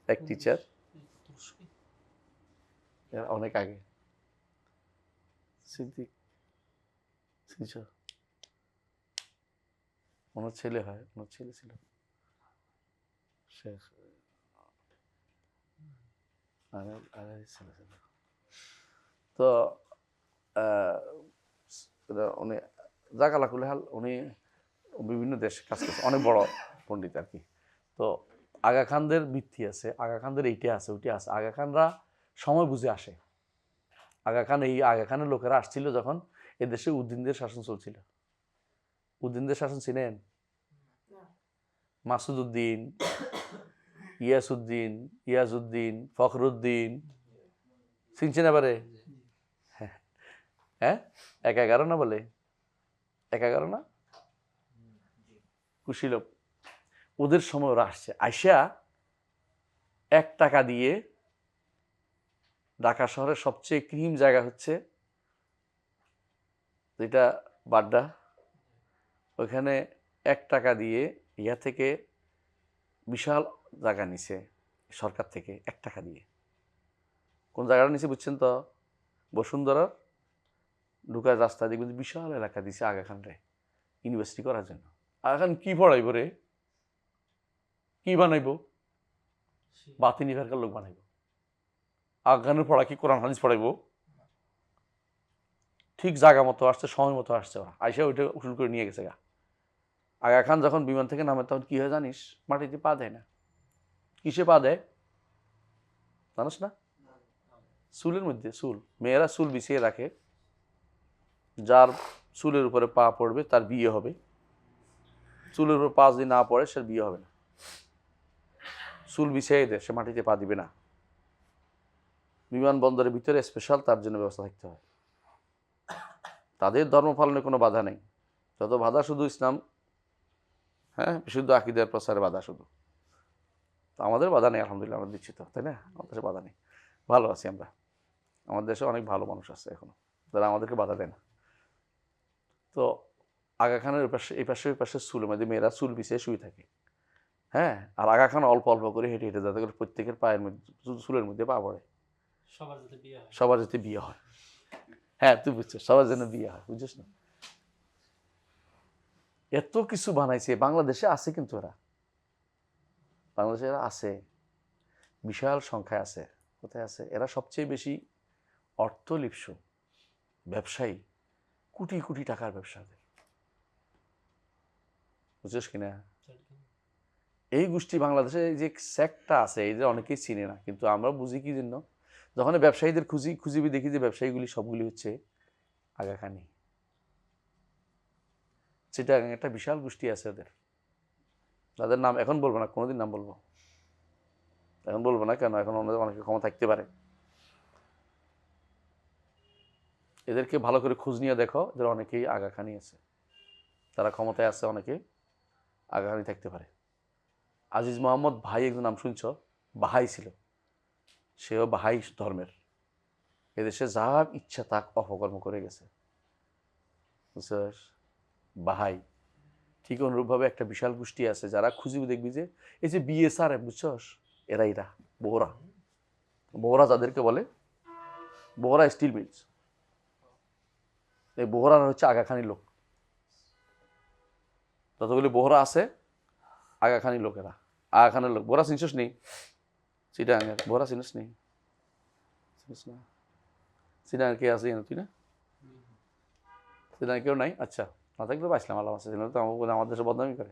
S1: এক টিচার, অনেক আগে, সিদ্দিক, ওনার ছেলে হয়, ওনার ছেলে ছিল শেখ, তো উনি জাকালা কুলে হাল, উনি বিভিন্ন দেশে কাজ করছে, অনেক বড় পণ্ডিত আর কি। তো আগা খানদের বৃত্তি আছে, আগা খানদের এইটা আছে ওইটা আছে। আগা খানরা সময় বুঝে আসে। আগা খানের লোকেরা আসছিল যখন এদেশে উদ্দিনদের শাসন চলছিল। উদ্দিনদের শাসন ছিলেন মাসুদ উদ্দিন, ইয়াজউদ্দিন, ফখরুদ্দিন, চিনছেন এবারে? হ্যাঁ, 11 না বলে, 11 না, কুশীলব। ওদের সময় ওরা আসছে, আইসা 1 টাকা দিয়ে, ঢাকা শহরের সবচেয়ে ক্রিম জায়গা হচ্ছে যেটা বাড্ডা, ওইখানে 1 টাকা দিয়ে ইয়া থেকে বিশাল জায়গা নিছে সরকার থেকে, 1 টাকা দিয়ে। কোন জায়গাটা নিছে বুঝছেন তো? বসুন্ধরার ঢুকার রাস্তা দেখবেন বিশাল এলাকা দিছে আগা খান রে, ইউনিভার্সিটি করার জন্য। আর এখন কি পড়াইব রে, কি বানাইব? বাতিনি ফেরকার লোক বানাইব। আগানের পড়া কি কোরআন হাদিস পড়াইব? ঠিক জায়গা মতো আসছে, সময় মতো আসছে, ওরা আইসা ওইটা উসুল করে নিয়ে গেছে গা। আগা খান যখন বিমান থেকে নামে তখন কি হয় জানিস? মাটিতে পা দেয় না। কিসে পা দেয় জানিস না? চুলের মধ্যে। চুল, মেয়েরা চুল বিছিয়ে রাখে, যার চুলের উপরে পা পড়বে তার বিয়ে হবে, চুলের উপর পা যদি না পড়ে সে বিয়ে হবে না। চুল বিছিয়ে দেয়, সে মাটিতে পা দিবে না। বিমানবন্দরের ভিতরে স্পেশাল তার জন্য ব্যবস্থা থাকতে হয়। তাদের ধর্ম পালনে কোনো বাধা নেই, যত বাধা শুধু ইসলাম, হ্যাঁ, বিশুদ্ধ আকীদার প্রচারে বাধা শুধু। তো আমাদের বাধা নেই, আলহামদুলিল্লাহ, আমরা দিচ্ছি তো, তাই না? আমাদের দেশে বাধা নেই, ভালো আছি আমরা। আমাদের দেশে অনেক ভালো মানুষ আছে এখনো, যারা আমাদেরকে বাধা দেয় না। তো আগা খানের এই পাশে ওই পাশে চুলের মধ্যে মেয়েরা চুল বিছিয়ে শুয়ে থাকে, হ্যাঁ। আর আগা খান অল্প অল্প করে হেঁটে হেঁটে যাতে করে প্রত্যেকের পায়ের মধ্যে, চুলের মধ্যে পা পড়ে, সবার যাতে বিয়ে হয়। হ্যাঁ, তুই বুঝছিস, সবার জন্য বিয়ে হয়, বুঝছিস না? এত কিছু বানাইছে। বাংলাদেশে আছে, কিন্তু এরা বাংলাদেশে এরা আছে, বিশাল সংখ্যায় আছে। কোথায় আছে? এরা সবচেয়ে বেশি অর্থলিপ্সু ব্যবসায়ী, কোটি কোটি টাকার ব্যবসাদের, বুঝছিস কিনা? এই গোষ্ঠী বাংলাদেশে যে সেক্টটা আছে, এই যে অনেকেই চিনে না, কিন্তু আমরা বুঝি কি জন্য? যখন ব্যবসায়ীদের খুঁজিবি দেখি যে ব্যবসায়ীগুলি সবগুলি হচ্ছে আগা খানি। সেটা একটা বিশাল গোষ্ঠী আছে ওদের, যাদের নাম এখন বলবো না, কোনোদিন নাম বলবো, এখন বলবো না। কেন? এখন অনেকে ক্ষমতা থাকতে পারে। এদেরকে ভালো করে খোঁজ নিয়ে দেখো, এদের অনেকেই আগাখানি আছে, তারা ক্ষমতায় আছে, অনেকে আগাখানি থাকতে পারে। আজিজ মোহাম্মদ ভাই একজন নাম শুনছ? বাহাই ছিল, সেও বাহাই ধর্মের। এদেশে যা ইচ্ছা তা অপকর্ম করে গেছে, বুঝছিস? বাহাই। ঠিক অনুরূপভাবে একটা বিশাল গোষ্ঠী আছে, যারা খুঁজিবি দেখবি যে এই যে বিএসআরএফ, বুঝছস? এরা বোহরা যাদেরকে বলে, বোহরা স্টিল মিলস, এই বোহরা হচ্ছে আগাখানির লোক। যতগুলি বোহরা আছে আগাখানির লোকেরা, আগাখানের লোক। বোহরা চিনছিস নেই? চিটাঙ্গের বোহরা চিনিস নেই? চিনিস না? চিটাঙ্গের কে আছে তুই না? চিটাঙ্গের কেউ নাই? আচ্ছা, না থাকলে পাইছিলাম, আল্লাহ আছে, তো আমাদের দেশে বদনামি করে।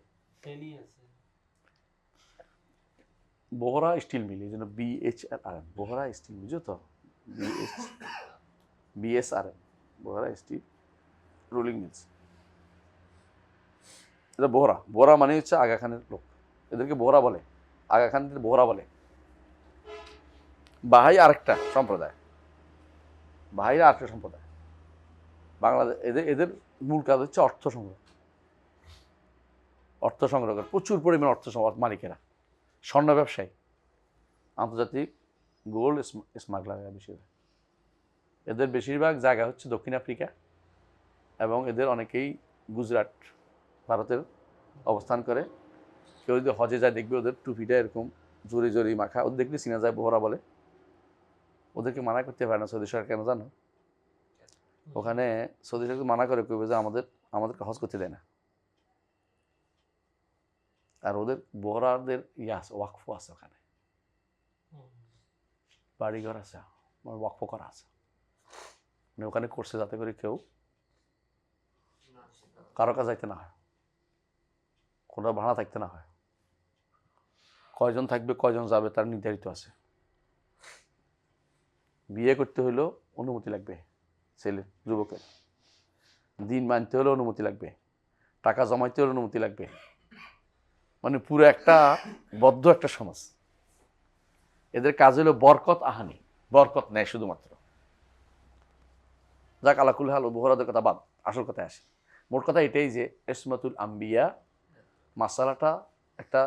S1: বোহরা স্টিল মিল, এই জন্য BHRM, বোহরা স্টিল, বুঝো তো? BSRM, Bohra steel rolling mills. এটা বোহরা মানে হচ্ছে আগা খানের লোক, এদেরকে বোহরা বলে, আগা খানদের বোহরা বলে। বাহাই আরেকটা সম্প্রদায়, বাহাইরা আরেকটা সম্প্রদায়। বাংলাদেশ এদের মূল কাজ হচ্ছে অর্থ সংগ্রহ করে, প্রচুর পরিমাণ অর্থ মালিকেরা, স্বর্ণ ব্যবসায়ী, আন্তর্জাতিক গোল্ড স্মাগলার বিষয়। এদের বেশিরভাগ জায়গা হচ্ছে দক্ষিণ আফ্রিকা, এবং এদের অনেকেই গুজরাট, ভারতের অবস্থান করে। কেউ যদি হজে যায় দেখবে ওদের টুপিটা এরকম জরি মাখা, ওদের দেখলে চিনা যায় বোহরা বলে। ওদেরকে মানা করতে পারে না সৌদি সরকার, কেন জানো? ওখানে সৌদি সরকার মানা করে, কইবে যে আমাদেরকে হজ করতে দেয় না। আর ওদের বোহরাদের ওয়াকফ আছে, ওখানে বাড়িঘর আছে, ওয়াকফ করা আছে, মানে ওখানে করছে যাতে করে কেউ কারো কাছে যাইতে না হয়, কোনো ভাড়া থাকতে না হয়। কয়জন থাকবে, কয়জন যাবে তার নির্ধারিত আছে। বিয়ে করতে হলেও অনুমতি লাগবে ছেলে যুবকের, দিন মানতে হলে অনুমতি লাগবে, টাকা জমাইতে হলে অনুমতি লাগবে। মানে পুরো একটা বদ্ধ একটা সমাজ। এদের কাজ হলো বরকত আহানি, বরকত নেয় শুধুমাত্র। যাক, আলাকুল হাল, বোহরাদের কথা বাদ, আসল কথায় আসে। মোট কথা এটাই যে ইসমাতুল আম্বিয়া মাসালাটা একটা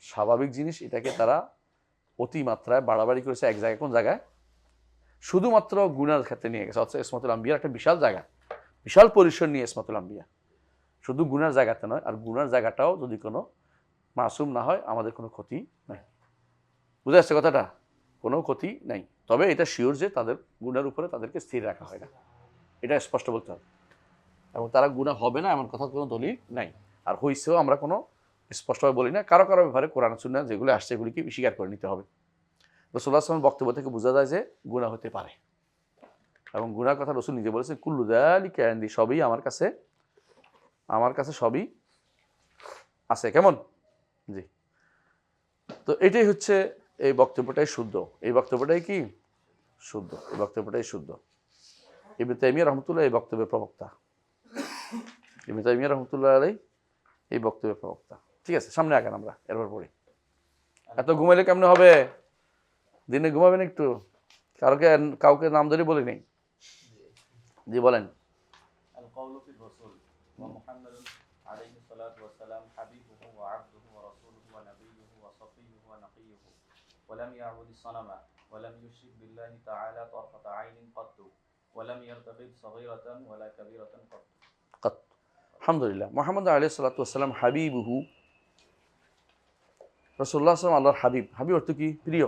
S1: স্বাভাবিক জিনিস, এটাকে তারা অতিমাত্রায় বাড়াবাড়ি করেছে। এক জায়গায়, কোন জায়গায়? শুধুমাত্র গুনার ক্ষেত্রে নিয়ে গেছে। অর্থাৎ ইসমাতুল আম্বিয়ার একটা বিশাল জায়গা, বিশাল পরিসর নিয়ে ইসমাতুল আম্বিয়া, শুধু গুনার জায়গাতে নয়। আর গুনার জায়গাটাও যদি কোনো মাসুম না হয়, আমাদের কোনো ক্ষতি নাই। বুঝে আসছে কথাটা? কোনো ক্ষতি নাই। তবে এটা শিওর যে তাদের গুনার উপরে তাদেরকে স্থির রাখা হয় না, এটা স্পষ্ট বলতে হবে। এবং তারা গুনাহ হবে না এমন কথা কোনো দলিল নাই। আর হইছেও আমরা কোনো স্পষ্টভাবে বলি না, কারো কারো ব্যাপারে কোরআন সুন্নাহ যেগুলো আসছে এগুলিকে স্বীকার করে নিতে হবে। রাসূলুল্লাহ সাল্লাল্লাহু আলাইহি ওয়াসাল্লামের বক্তব্য থেকে বোঝা যায় যে গুনাহ হতে পারে, এবং গুনার কথা রাসূল নিজে বলেছেন কুল্লু যালিকা ইনদি, সবই আমার কাছে সবই আছে। কেমন? জি। তো এটাই হচ্ছে, এই বক্তব্যটাই শুদ্ধ, এই বক্তব্যটাই কি শুদ্ধ, এই বক্তব্যটাই শুদ্ধ। ইবনে তাইমিয়া রাহমাতুল্লাহ এই বক্তব্যের প্রবক্তা, ইবনে তাইমিয়া রাহমাতুল্লাহ আলাইহি এই বক্তব্যের প্রবক্তা। ঠিক আছে, সামনে আগান আমরা এরপর পড়ি। এত ঘুমাইলে কেমনে হবে? দিনে ঘুমাবেন একটু, কাউকে নাম ধরে বলি নেই। জি বলেন।
S2: القول في الرسول ومحمد عليه الصلاة والسلام حبيبه وعبده ورسوله ونبيه وصفيه ونقيه ولم يعبد الصنم ولم يشرك بالله تعالى طرفة عين قط ولم يرتكب صغيرة ولا كبيرة قط
S1: قط। আলহামদুলিল্লাহ। মুহাম্মদ আলাইহিস সালাতু ওয়াস সালাম হাবিবুহু, রাসূলুল্লাহ সাল্লাল্লাহু আলাইহি ওয়াসাল্লাম আল্লাহর হাবিব। হাবিব অর্থ কি? প্রিয়।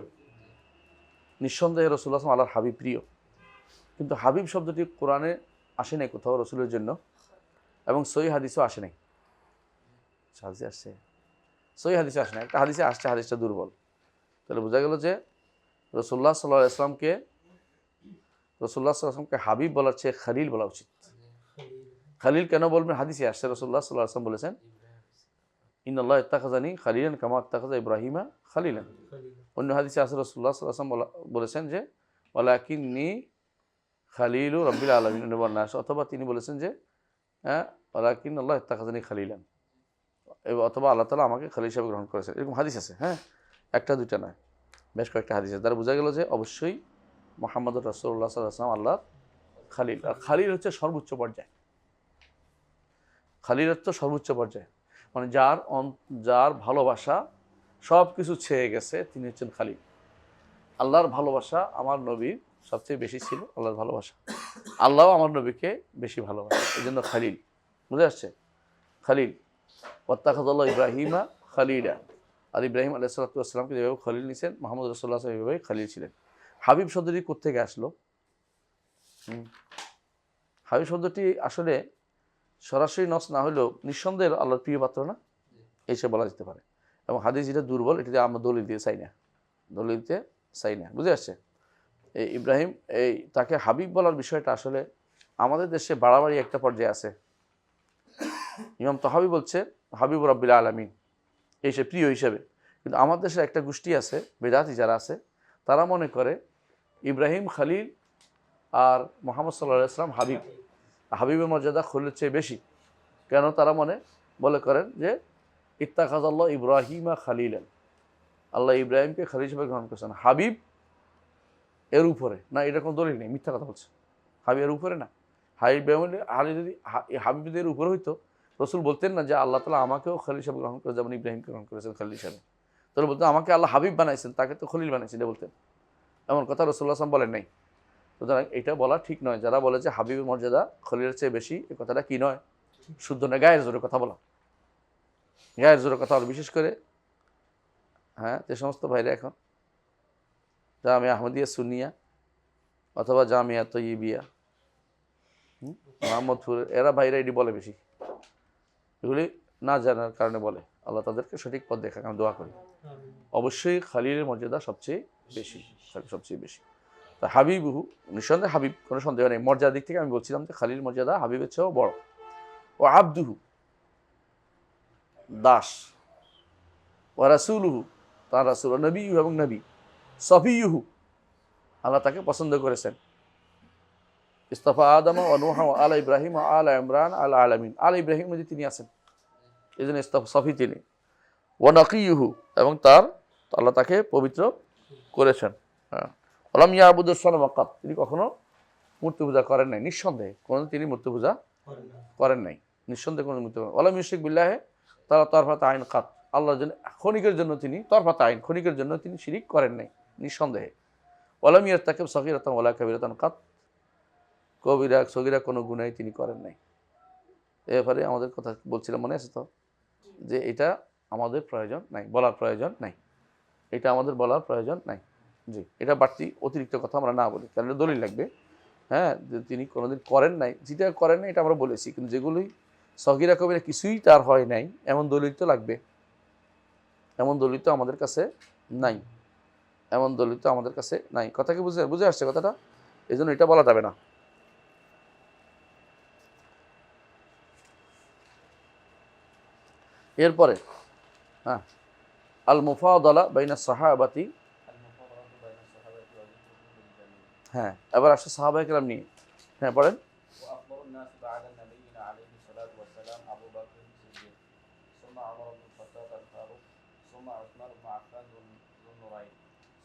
S1: নিঃসন্দেহে রাসূলুল্লাহ সাল্লাল্লাহু আলাইহি ওয়াসাল্লাম আল্লাহর হাবিব, প্রিয়। কিন্তু হাবিব শব্দটি কোরআনে আসে নাই কোথাও রসুলের জন্য, এবং সহিহ হাদিসেও আসে নাই। হাদিসে আসছে, সহিহ হাদিসে আসে নাই, একটা হাদিসে আসছে, হাদিসটা দুর্বল। তাহলে বোঝা গেল যে রাসূলুল্লাহ সাল্লাল্লাহু আলাইহি ওয়াসাল্লামকে হাবিব বলার চেয়ে খলিল বলা উচিত। খলিল কেন বলবেন? হাদিসে আসছে রাসূলুল্লাহ সাল্লাল্লাহু আলাইহি ওয়াসাল্লাম বলেছেন ইন্নাল্লাহ ইত্তাখাযানি খালিলান কামা ইত্তাখাযা ইব্রাহিমা খালিলান। অন্য হাদিসে আসছে রাসূলুল্লাহ সাল্লাল্লাহু আলাইহি ওয়াসাল্লাম বলেছেন যে ওয়ালাকিন্নী খালিলু রাব্বিল আলামিন, অথবা তিনি বলেছেন যে ওয়ালাকিন্নাল্লাহ ইত্তাখাযানি খালিলান, অথবা আল্লাহ তাআলা আমাকে খলিল হিসেবে গ্রহণ করেছেন। এরকম হাদিস আছে, হ্যাঁ, একটা দুইটা নয়, বেশ কয়েকটা হাদিস আছে। তারা বোঝা গেল যে অবশ্যই মুহাম্মদুর রাসূলুল্লাহ সাল্লাল্লাহু আলাইহি ওয়াসাল্লাম আল্লাহর খালিল। আর খালিল হচ্ছে সর্বোচ্চ পর্যায়, খালিল হচ্ছে সর্বোচ্চ পর্যায়, মানে যার ভালোবাসা সব কিছু ছেয়ে গেছে, তিনি হচ্ছেন খালিল। আল্লাহর ভালোবাসা আমার নবীর সবচেয়ে বেশি ছিল, আল্লাহর ভালোবাসা, আল্লাহও আমার নবীকে বেশি ভালোবাসে, এই জন্য খালিল। বুঝে আসছে? খালিল। ওয়াত্তাখাযাল্লাহু ইব্রাহিমা খালিলা, আর ইব্রাহিম আলাইহিস সালাতু ওয়াস সালামকে যেভাবে খলিল নিয়েছেন, মুহাম্মদ রাসূলুল্লাহ সাল্লাল্লাহু আলাইহি ওয়াসাল্লাম এইভাবেই খলিল ছিলেন। হাবিব শব্দটি কোত্থেকে আসলো? হাবিব শব্দটি আসলে সরাসরি নস না হলেও নিঃসন্দেহে আল্লাহর প্রিয় পাত্র না, এসে বলা যেতে পারে। এবং হাদিস যেটা দুর্বল, এটাতে আমরা দলিল দিতে চাই না, দলিল দিতে চাই না। বুঝে আসছে? এই ইব্রাহিম তাকে হাবিব বলার বিষয়টা আসলে আমাদের দেশে বাড়াবাড়ি একটা পর্যায়ে আছে। ইমাম তাহাবি বলছে হাবিব রাব্বিল আলামিন, এই সে প্রিয় হিসেবে। কিন্তু আমার দেশে একটা গোষ্ঠী আছে, বেদাতি যারা আছে, তারা মনে করে ইব্রাহিম খালিল আর মুহাম্মদ সাল্লাল্লাহু আলাইহি ওয়াসাল্লাম হাবিব, হাবিবের মর্যাদা খলিলের চেয়ে বেশি। কেন তারা বলে করেন যে ইত্তাখাযাল্লাহু ইব্রাহিমা খালিলান, আল্লাহ ইব্রাহিমকে খালিল হিসেবে গ্রহণ করেছেন। হাবিব এর উপরে না, এটা কোনো দলিল নেই, মিথ্যা কথা বলছে। হাবিব এর উপরে না, হাবিবদের উপরে হইতো রসুল বলতেন না যে আল্লাহ তাআলা আমাকেও খলিল হিসেবে গ্রহণ করে, যেমন ইব্রাহিমকে গ্রহণ করেছেন খলিল হিসেবে। তাহলে বলতেন আমাকে আল্লাহ হাবিব বানাইছেন, তাকে তো খলিল বানাইছেন, এটা বলতেন। এমন কথা রাসূলুল্লাহ সাল্লাল্লাহু আলাইহি ওয়াসাল্লাম বলেন নাই। সুতরাং এটা বলা ঠিক নয়। যারা বলে যে হাবিবের মর্যাদা খলিলের চেয়ে বেশি, এই কথাটা কি নয়, শুদ্ধ নয়, গায়ের জোরে কথা বলা, গায়ের জোরে কথা বলা। বিশেষ করে যে সমস্ত ভাইরা এখন জামিয়া আহমদিয়া সুন্নিয়া অথবা জামিয়া তৈয়িবিয়া, মোহাম্মদপুর, এরা ভাইরা এটি বলে বেশি, এগুলি না জানার কারণে বলে। আল্লাহ তাদেরকে সঠিক পথ দেখাক, আমি দোয়া করি। অবশ্যই খালিলের মর্যাদা সবচেয়ে বেশি, সবচেয়ে বেশি। তা হাবিবুহু, নিঃসন্দেহে হাবিব, কোনো সন্দেহ নেই। মর্যাদার দিক থেকে আমি বলছিলাম যে খালিল মর্যাদা হাবিবের চেয়েও বড়। ও আব্দুহু, দাস। ও রাসূলুহু, তার রাসূল। ও নবীহু, এবং নবী। সফিয়ুহু, আল্লাহ তাকে পছন্দ করেছেন। ইস্তাফা আদম ও নূহ ও আলা ইব্রাহিম ও আলা ইমরান আলা আলামিন, আলা ইব্রাহিম মধ্যে তিনি আছেন, এই জন্য ইস্তাফা, সফি তিনি। ও নাকিয়ুহু, এবং আল্লাহ তাকে পবিত্র করেছেন। ওয়ালাম ইয়াবুদুস সানাম কাত, তিনি কখনো মূর্তি পূজা করেন নাই, নিঃসন্দেহে কোনো তিনি মূর্তি পূজা করেন নাই, নিঃসন্দেহে কোনো মূর্তি। ওয়ালাম ইউশরিক বিল্লাহি তাআলা তরফাত আইন কাত, আল্লাহর জন্য ক্ষণিকের জন্য তিনি তরফাত আইন, ক্ষণিকের জন্য তিনি শিরিক করেন নাই, নিঃসন্দেহে। ওয়ালাম ইয়ারতাকিব সগীরাতান ওয়ালা কাবীরাতান কাত, কবিরা সগীরা কোনো গুনাহ তিনি করেন নাই। এবারে আমাদের কথা বলছিলাম, মনে আছে তো, যে এটা আমাদের প্রয়োজন নাই, বলার প্রয়োজন নাই, এটা আমাদের বলার প্রয়োজন নাই। জি, এটা বাড়তি অতিরিক্ত কথা আমরা না বলি, কারণ দলিল লাগবে। হ্যাঁ, যে তিনি কোনোদিন করেন নাই, যেটা করেন নাই এটা আমরা বলেছি, কিন্তু যেগুলোই সগিরা কবিরা কিছুই তার হয় নাই এমন দলিল তো লাগবে, এমন দলিল তো আমাদের কাছে নাই, এমন দলিল তো আমাদের কাছে নাই। কথা কি বুঝে আসছে কথাটা? এই জন্য এটা বলা যাবে না। এরপরে হ্যাঁ, আল মুফাদালা বাইনা সাহাবাতি,
S2: المفاضلة بين الصحابة وذكرهم بالجميع.
S1: হ্যাঁ এবার আসছে সাহাবায়ে কেরাম নিয়ে। হ্যাঁ পড়েন।
S2: وأفضل الناس بعد نبينا عليه الصلاة والسلام أبو بكر الصديق، ثم عمر بن الخطاب الفاروق، ثم عثمان بن عفان ذو النورين،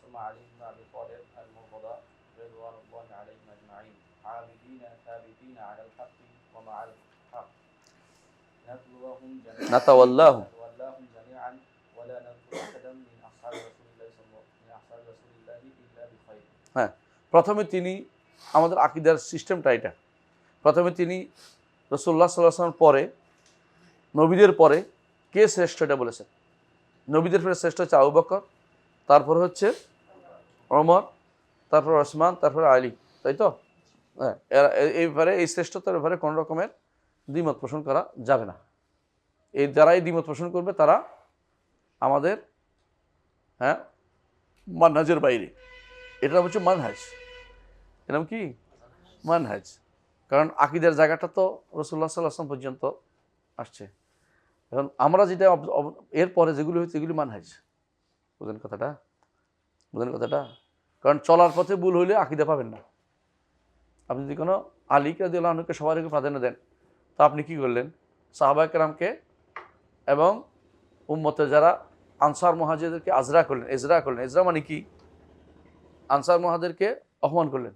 S2: ثم علي بن أبي طالب المرتضى رضوان الله عليهم أجمعين، عابدين ثابتين على الحق ومع الحق، نتلوهم جميعا
S1: নাতাওয়াল্লাহু,
S2: جميعا ولا نذكر أحدا من أصحاب رسول الله إلا بخير.
S1: হ্যাঁ প্রথমে তিনি আমাদের আকীদার সিস্টেমটা এটা, প্রথমে তিনি রাসূলুল্লাহ সাল্লাল্লাহু আলাইহি ওয়াসাল্লাম পরে, নবীদের পরে কে শ্রেষ্ঠ এটা বলেছেন। নবীদের পরে শ্রেষ্ঠ হচ্ছে আবু বকর, তারপর হচ্ছে ওমর, তারপর ওসমান, তারপর আলী, তাই তো? হ্যাঁ, এই ব্যাপারে, এই শ্রেষ্ঠতার ব্যাপারে কোনো রকমের দ্বিমত পোষণ করা যাবে না। এই যারাই দ্বিমত পোষণ করবে তারা আমাদের হ্যাঁ মানহাজের বাইরে। এটা হচ্ছে মানহাজ, এরকম কি মানহাজ, কারণ আকীদার জায়গাটা তো রাসূলুল্লাহ সাল্লাল্লাহু আলাইহি ওয়াসাল্লাম পর্যন্ত আসছে। এখন আমরা যেটা এরপরে যেগুলি হচ্ছে এগুলি মানহাজ। বুঝলেন কথাটা? বুঝলেন কথাটা? কারণ চলার পথে ভুল হইলে আকীদা পাবেন না। আপনি যদি কোনো আলী রাদিয়াল্লাহু আনহুকে সবার আগে প্রাধান্য দেন, তা আপনি কি করলেন? সাহাবায়ে কেরামকে এবং উম্মতের যারা আনসার মুহাজিরদেরকে এজরা করলেন। এজরা মানে কি? আনসার মুহাজিরদেরকে অপমান করলেন।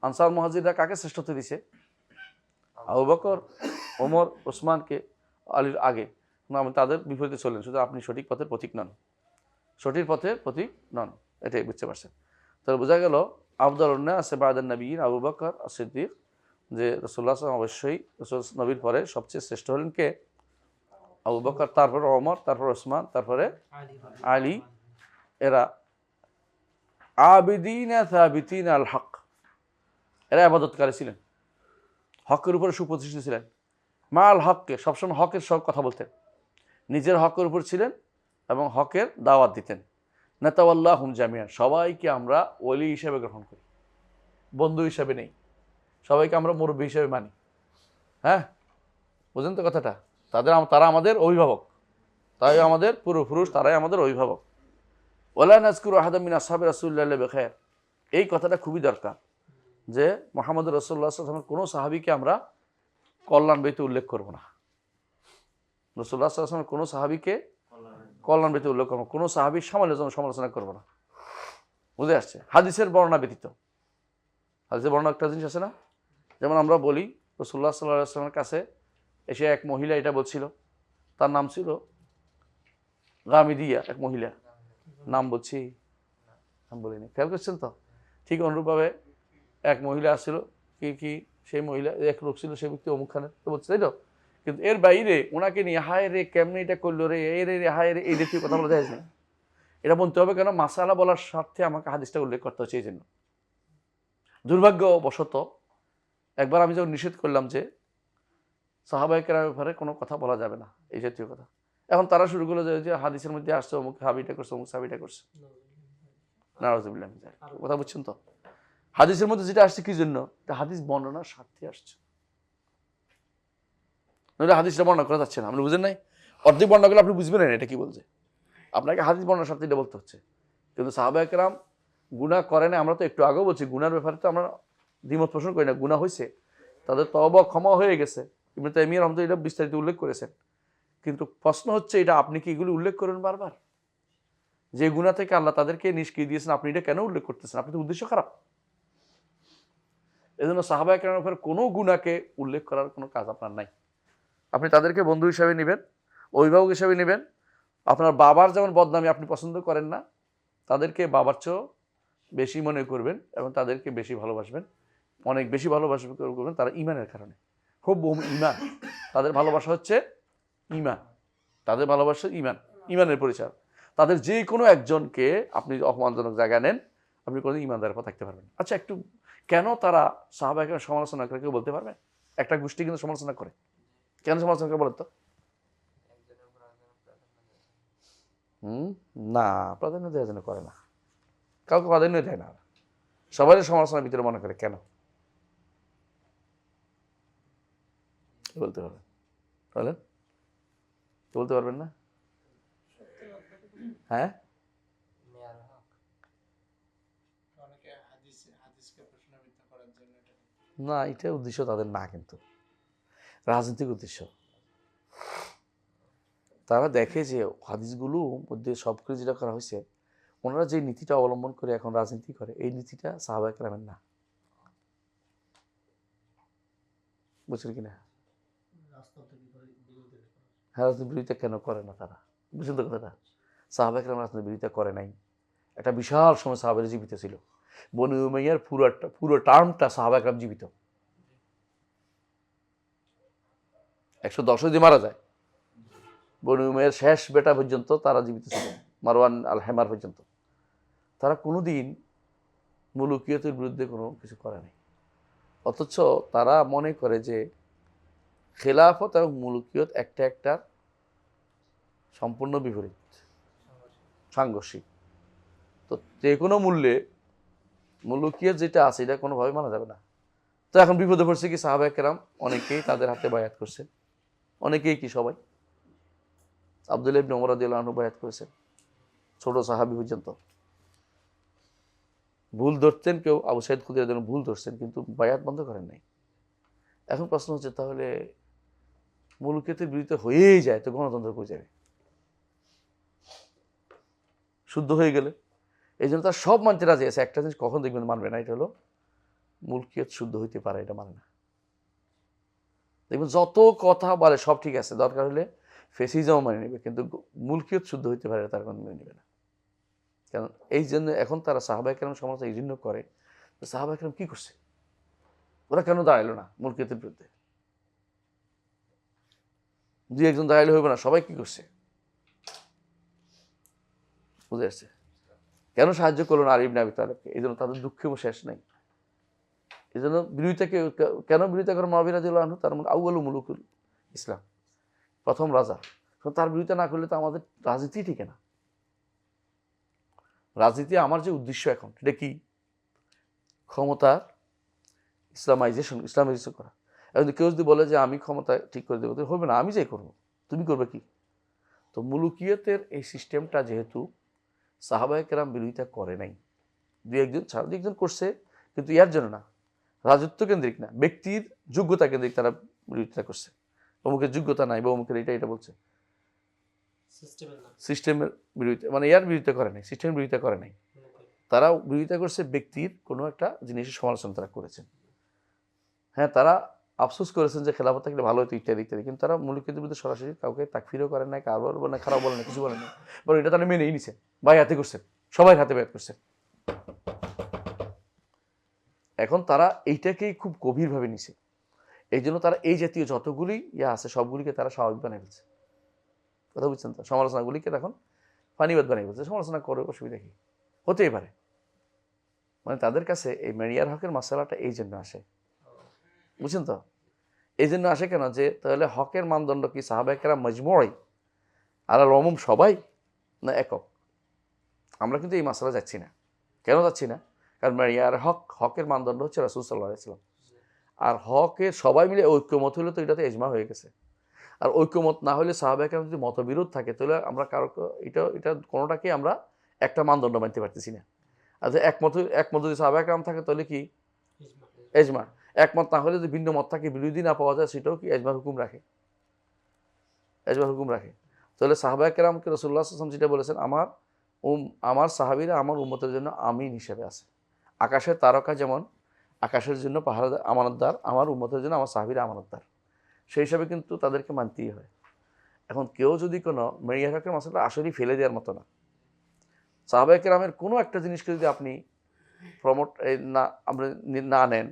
S1: আনসার মুহাজিররা কাকে শ্রেষ্ঠত্ব দিছে? আবু বকর, ওমর, ওসমানকে আলীর আগে। আপনি তাদের বিপরীতে চললেন, শুধু আপনি সঠিক পথের পথিক নন, সঠিক পথের পথিক নন, এটাই বুঝতে পারছেন। তাহলে বোঝা গেল আফদালুন নাস বা'দান নবিয়্যিন আবু বকর as-সিদ্দিক, যে রাসূলুল্লাহ সাল্লাল্লাহু আলাইহি ওয়াসাল্লাম অবশ্যই নবীর পরে সবচেয়ে শ্রেষ্ঠ হলেন কে? আবু বকর, তারপর ওমর, তারপর ওসমান, তারপরে আলী। এরা আবিদিনা সাবিতিনা আল হক, এরা ইবাদতকারী ছিলেন, হকের উপরে সুপ্রতিষ্ঠিত ছিলেন। মা আল হককে, সবসময় হকের সব কথা বলতেন, নিজের হকের উপর ছিলেন এবং হকের দাওয়াত দিতেন। নাতাওয়াল্লাহুম জামিয়ান, সবাইকে আমরা ওলি হিসেবে গ্রহণ করি, বন্ধু হিসেবে নেই, সবাইকে আমরা মুরব্বী হিসেবে মানি। হ্যাঁ, বুঝলেন তো কথাটা? তারা আমাদের অভিভাবক, তাই আমাদের পূর্বপুরুষ, তারাই আমাদের অভিভাবক। ওয়ালা নাযকুরু আহাদাম মিন আসহাবি রাসূলিল্লাহি বিখাইর, এই কথাটা খুবই দরকার যে মুহাম্মদ রাসূলুল্লাহ সাল্লাল্লাহু আলাইহি ওয়াসাল্লামের কোনো সাহাবীকে আমরা কল্যাণ ব্যতীত উল্লেখ করব না। রাসূলুল্লাহ সাল্লাল্লাহু আলাইহি ওয়াসাল্লামের কোনো সাহাবীকে কল্যাণ ব্যতীত উল্লেখ করব, কোনো সাহাবীর সমালোচনা করব না। বুঝে আসছে? হাদিসের বর্ণনা ব্যতীত। হাদিসের বর্ণনা একটা জিনিস আছে না, যেমন আমরা বলি রাসূলুল্লাহ সাল্লাল্লাহু আলাইহি ওয়াসাল্লামের কাছে এসে এক মহিলা এটা বলছিল, তার নাম ছিল গামিদিয়া, এক মহিলা, নাম বলছি, নাম বলিনি, খেয়াল করছেন তো? ঠিক অনুরূপভাবে এক মহিলা আসছিল, কি সেই মহিলা, এক লোক ছিল, সেই ব্যক্তি অমুক খানের তো বলছে, তাই তো? কিন্তু এর বাইরে ওনাকে নিয়ে হায় রে কেমনি এটা করলো রে, এই রে হায় রে, এই জাতীয় কথা বলা যায় না। এটা বলতে হবে কেন? মাসালা বলার স্বার্থে আমাকে হাদিসটা উল্লেখ করতে হচ্ছে। এই জন্য দুর্ভাগ্যবশত একবার আমি যখন নিষেধ করলাম যে সাহাবায়ে কেরামের ব্যাপারে কোনো কথা বলা যাবে না, এই জাতীয় কথা, এখন তারা শুরু করলো যে হাদিসের মধ্যে আসছে অমুক সাহাবীটা করছে, অমুক সাহাবীটা করছে। নাউযুবিল্লাহ, কথা বুঝছেন তো? হাদিসের মধ্যে যেটা আসছে কি জন্য? এটা হাদিস বর্ণনার স্বার্থে আসছে, নইলে হাদিসটা বর্ণনা করা যাচ্ছে না। আপনি বুঝেন নাই? অর্ধেক বর্ণনা করলে আপনি বুঝবেন না এটা কি বলছে। আপনাকে হাদিস বর্ণনার স্বার্থে এটা বলতে হচ্ছে। কিন্তু সাহাবায়ে কেরাম গুনাহ করে না, আমরা তো একটু আগেও বলছি, গুনার ব্যাপারে তো আমরা দ্বিমত পোষণ করি না। গুনাহ হয়েছে, তাদের তওবা ক্ষমা হয়ে গেছে, ইবনে তাইমিয়া রাহমাতুল্লাহ এটা বিস্তারিত উল্লেখ করেছেন। কিন্তু প্রশ্ন হচ্ছে এটা আপনি কি এগুলি উল্লেখ করেন বারবার? যে গুনাহ থেকে আল্লাহ তাদেরকে নিষ্কৃতি দিয়েছেন, আপনি এটা কেন উল্লেখ করতেছেন? আপনি তো উদ্দেশ্য খারাপ। এজন্য সাহাবায়ে কেরামের ব্যাপারে কোনো গুনাহকে উল্লেখ করার কোনো কাজ আপনার নাই। আপনি তাদেরকে বন্ধু হিসাবে নেবেন, অভিভাবক হিসাবে নেবেন। আপনার বাবার যেমন বদনামি আপনি পছন্দ করেন না, তাদেরকে বাবার চেয়েও বেশি মনে করবেন এবং তাদেরকে বেশি ভালোবাসবেন, অনেক বেশি ভালোবাসা করবেন। তারা ইমানের কারণে, খুব ইমান, তাদের ভালোবাসা হচ্ছে ইমান, তাদের ভালোবাসা ইমান, ইমানের পরিচয়। তাদের যে কোনো একজনকে আপনি অপমানজনক জায়গায় নেন, আপনি কোনো ইমানদারের পথে থাকতে পারবেন। আচ্ছা, একটু কেন তারা সাহাবায়ে কেরামের সমালোচনা করে কেউ বলতে পারবে? একটা গোষ্ঠী কিন্তু সমালোচনা করে, কেন সমালোচনা করে বলো তো? না, প্রাধান্য দেওয়ার জন্য করে না, কাউকে প্রাধান্য দেয় না, সবাই সমালোচনার ভিতরে মনে করে। কেন বলতে পারবেন? বলেন, বলতে পারবেন না? হ্যাঁ, না, এটা উদ্দেশ্য তাদের না, কিন্তু রাজনৈতিক উদ্দেশ্য। তারা দেখে যে হাদিসগুলো মধ্যে সব কিছু যেটা করা হয়েছে, ওনারা যে নীতিটা অবলম্বন করে এখন রাজনীতি করে, এই নীতিটা সাহাবায়ে কেরামের না। বুঝছেন কিনা? হ্যাঁ, রাজনীতির বিরোধিতা কেন করে না তারা? বুঝছেন তো কথাটা? সাহাবায়ে কেরাম রাজনীতির বিরোধিতা করে নাই। একটা বিশাল সময় সাহাবারা জীবিত ছিল। বনু উমাইয়ার পুরো টার্মটা সাহাবায়ে কেরাম জীবিত। 110 যদি মারা যায়, বনু উমাইয়ার শেষ বেটা পর্যন্ত তারা জীবিত ছিল, মারওয়ান আল হেমার পর্যন্ত। তারা কোনোদিন মুলুকিয়তের বিরুদ্ধে কোনো কিছু করে নাই। অথচ তারা মনে করে যে খেলাফত এবং মুলুকিয়ত একটা একটার সম্পূর্ণ বিপরীত, সাংঘর্ষিক। তো যে কোনো মূল্যে মুলুকিয়ত যেটা আছে এটা কোনোভাবে মানা যাবে না। তো এখন বিপদে পড়ছে কি, সাহাবায়ে কেরাম অনেকেই তাদের হাতে বায়াত করছে, অনেকেই কি সবাই, আব্দুল্লাহ ইবনে ওমর রাদিয়াল্লাহু আনহু বায়াত করেছেন, ছোট সাহাবী পর্যন্ত। ভুল ধরতেন কেউ, আবু সাইদ খুদরি রাদিয়াল্লাহু আনহু ভুল ধরছেন, কিন্তু বায়াত বন্ধ করেন নাই। এখন প্রশ্ন হচ্ছে, তাহলে মুলুকিয়তের বিরুদ্ধে হয়েই যায় তো গণতন্ত্র কই যাবে? শুদ্ধ হয়ে গেলে এই জন্য তার সব মানতে রাজি আছে, একটা জিনিস কখন দেখবেন মানবে না, এটা হলো মুলকিয়ত শুদ্ধ হইতে পারে, এটা মানে না। দেখবেন যত কথা বলে সব ঠিক আছে, দরকার হলে ফেসিজম মানে নেবে, কিন্তু মুলকিয়ত শুদ্ধ হইতে পারে তার কোনো মেনে নেবে না। কারণ এই জন্য এখন তারা সাহাবায়ে কেরাম সমালোচনা এই জন্য করে, সাহাবায়ে কেরাম কি করছে, ওরা কেন দাঁড়াইলো না মুলকিয়তের বিরুদ্ধে? দুই একজন দাঁড়াইলে হইবে না, সবাই কি করছে? বুঝে আসছে? কেন সাহায্য করলো না আলী ইবনে আবি তালেবকে? এই জন্য তাদের দুঃখেও শেষ নাই। এই জন্য বিরোধিতাকে কেন বিরোধিতা করে মুআবিয়া রাদিয়াল্লাহু আনহু? তার মানে আউয়ালু মুলুকুল ইসলাম, প্রথম রাজা। তার বিরোধিতা না করলে তো আমাদের রাজনীতি ঠিক না। রাজনীতি আমার যে উদ্দেশ্য এখন, সেটা কি? ক্ষমতার ইসলামাইজেশন করা। এখন কেউ যদি বলে যে আমি ক্ষমতা ঠিক করে দেবো, তো হবে না, আমি যাই করবো, তুমি করবে কি? তো মুলুকিয়তের এই সিস্টেমটা যেহেতু সাহাবায়ে কেরাম বিরোধিতা করে নাই, দুই একজন করছে, কিন্তু ইয়ার জন্য না, রাজত্ব কেন্দ্রিক না, ব্যক্তির যোগ্যতা কেন্দ্রিক তারা বিরোধিতা করছে। অমুকের যোগ্যতা নাই বা অমুকের এটা বলছে, সিস্টেমের বিরোধিতা, মানে ইয়ার বিরোধিতা করে নাই, সিস্টেমের বিরোধিতা করে নাই। তারা বিরোধিতা করছে ব্যক্তির কোনো একটা জিনিসের সমালোচনা তারা করেছেন। হ্যাঁ, তারা আফসোস করেছেন যে খেলাফত থাকলে ভালো হতো ইত্যাদি ইত্যাদি, কিন্তু তারা মুলুকিয়তের বিরুদ্ধে সরাসরি কাউকে তাকফিরও করেন নাই, কারবার বলেন, খারাপ বলেন না, কিছু বলেন না, বরং এটা তারা মেনেই নিছেন, বায়াতে করছেন, সবাই হাতে বায়াত করছেন। এখন তারা এইটাকেই খুব গভীরভাবে নিছে, এই জন্য তারা এই জাতীয় যতগুলি আছে সবগুলিকে তারা স্বাভাবিক বানিয়ে ফেলছে। কথা বুঝছেন তো? সমালোচনাগুলিকে এখন ফানিবাদ বানিয়ে ফেলছে। সমালোচনা করে অসুবিধা কি? হতেই পারে। মানে তাদের কাছে এই মেরিয়ার হকের মশালাটা এই জন্য আসে, বুঝছেন তো? এই জন্য আসে কেন, যে তাহলে হকের মানদণ্ড কি সাহাবায়ে কেরাম মজমুই আলাল উমুম সবাই, না একক? আমরা কিন্তু এই মশালা যাচ্ছি না। কেন যাচ্ছি না? কারণ মেরিয়ার হকের মানদণ্ড হচ্ছে রাসূল সাল্লাল্লাহু আলাইহি ওয়াসাল্লাম। আর হকের সবাই মিলে ঐক্যমত হলে তো এটাতে ইজমা হয়ে গেছে। আর ঐক্যমত না হলে সাহাবায়ে কেরাম যদি মতবিরোধ থাকে, তাহলে আমরা কারো এটা কোনোটাকে আমরা একটা মানদণ্ড মানতে পারতেছি না। আর যে একমত যদি সাহাবায়ে কেরাম থাকে, তাহলে কি ইজমা। একমত না হলে যদি ভিন্ন মত থাকে, বিরোধী না পাওয়া যায়, সেটাও কি ইজমার হুকুম রাখে? ইজমার হুকুম রাখে। তাহলে সাহাবায়ে কেরামকে রাসূলুল্লাহ সাল্লাল্লাহু আলাইহি ওয়াসাল্লাম যেটা বলেছেন, আমার সাহাবীরা আমার উম্মতের জন্য আমিন হিসেবে আছে। আকাশের তারকা যেমন আকাশের জন্য পাহারাদার আমানতদার, আমার উম্মতের জন্য আমার সাহাবীরা আমানতদার। সেই হিসাবে কিন্তু তাদেরকে মানতেই হয়। এখন কেউ যদি কোনো মেরিয়ার হকের মাসালা আসলেই ফেলে দেওয়ার মতো না, সাহাবায়ে কেরামের কোনো একটা জিনিসকে যদি আপনি না নেন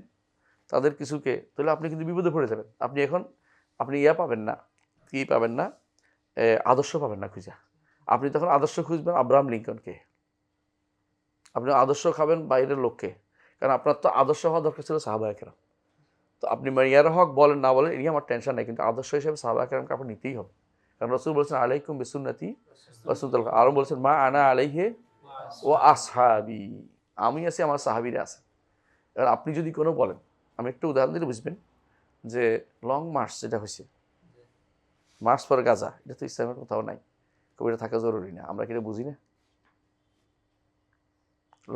S1: তাদের কিছুকে, তাহলে আপনি কিন্তু বিপদে পড়ে যাবেন। আপনি পাবেন না, কি পাবেন না, আদর্শ পাবেন না খুঁজা। আপনি তখন আদর্শ খুঁজবেন আব্রাহাম লিঙ্কনকে, আপনি আদর্শ খাবেন বাইরের লোককে। কারণ আপনার তো আদর্শ হওয়া দরকার ছিল সাহাবায়ে কেরাম। তো আপনি মারিয়ার হক বলেন না বলেন এই আমার টেনশন নেই, কিন্তু আদর্শ হিসেবে সাহাবায়ে কেরামকে আপনি নিতেই হবে। কারণ রাসূল বলেছেন আলাইকুম বিসুন্নতি ওয়া সুন্নাতুল আরও বলেছেন মা আনা আলাইহি ও আসহাবি, আমি আছি আমার সাহাবীরা আছে। এবার আপনি যদি কোনো বলেন, আমি একটু উদাহরণ দিলে বুঝবেন যে লং মার্চ যেটা হয়েছে, মার্চ ফর গাজা, এটা তো ইসলামের কোথাও নাই, কবিটা থাকা জরুরি না, আমরা কি এটা বুঝি না?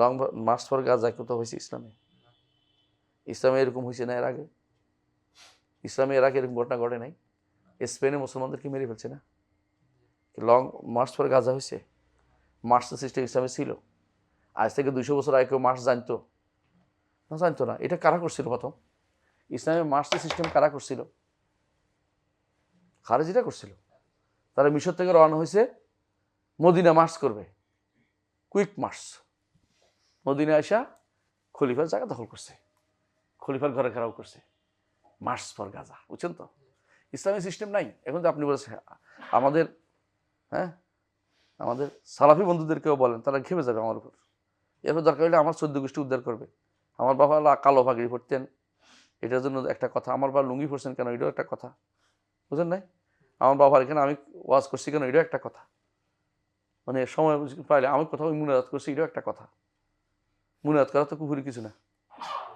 S1: লং মার্চ ফর গাজা কোথাও হয়েছে ইসলামে? ইসলামে এরকম হয়েছে না এর আগে? ইসলামে এর আগে এরকম ঘটনা ঘটে নাই? স্পেনে মুসলমানদেরকে মেরে ফেলছে না? লং মার্চ ফর গাজা হয়েছে? মার্চ সিস্টেম ইসলামে ছিল। আজ থেকে 200 বছর আগে কেউ মার্চ জানতো না? জানতো না। এটা কারা করছিল প্রথম? ইসলামে মার্চ সিস্টেম কারা করছিল? খারেজিরা করছিল। তারা মিশর থেকে রওনা হয়েছে, মদিনা মার্চ করবে, কুইক মার্চ। মদিনা আইসা খলিফার জায়গা দখল করছে, খলিফার ঘরে ঘেরাও করছে। মার্চ ফর গাজা, বুঝছেন তো? ইসলামী সিস্টেম নাই। এখন তো আপনি বলেছেন আমাদের, হ্যাঁ, আমাদের সালাফি বন্ধুদেরকেও বলেন, তারা ঘেমে যাবে আমার উপর। এরপর দরকার হলে আমার 14 গোষ্ঠী উদ্ধার করবে। আমার বাবা কালো পাগড়ি পরতেন, এটার জন্য একটা কথা। আমার বাবা লুঙ্গি পরছেন কেন, এটাও একটা কথা। বুঝলেন নাই? আমার বাবার এখানে আমি ওয়াজ করছি কেন, এটাও একটা কথা। মানে সময় পাইলে আমি কোথাও মুনাজাত করছি, এটাও একটা কথা। মুনাজাত করা তো কুফুরি কিছু না।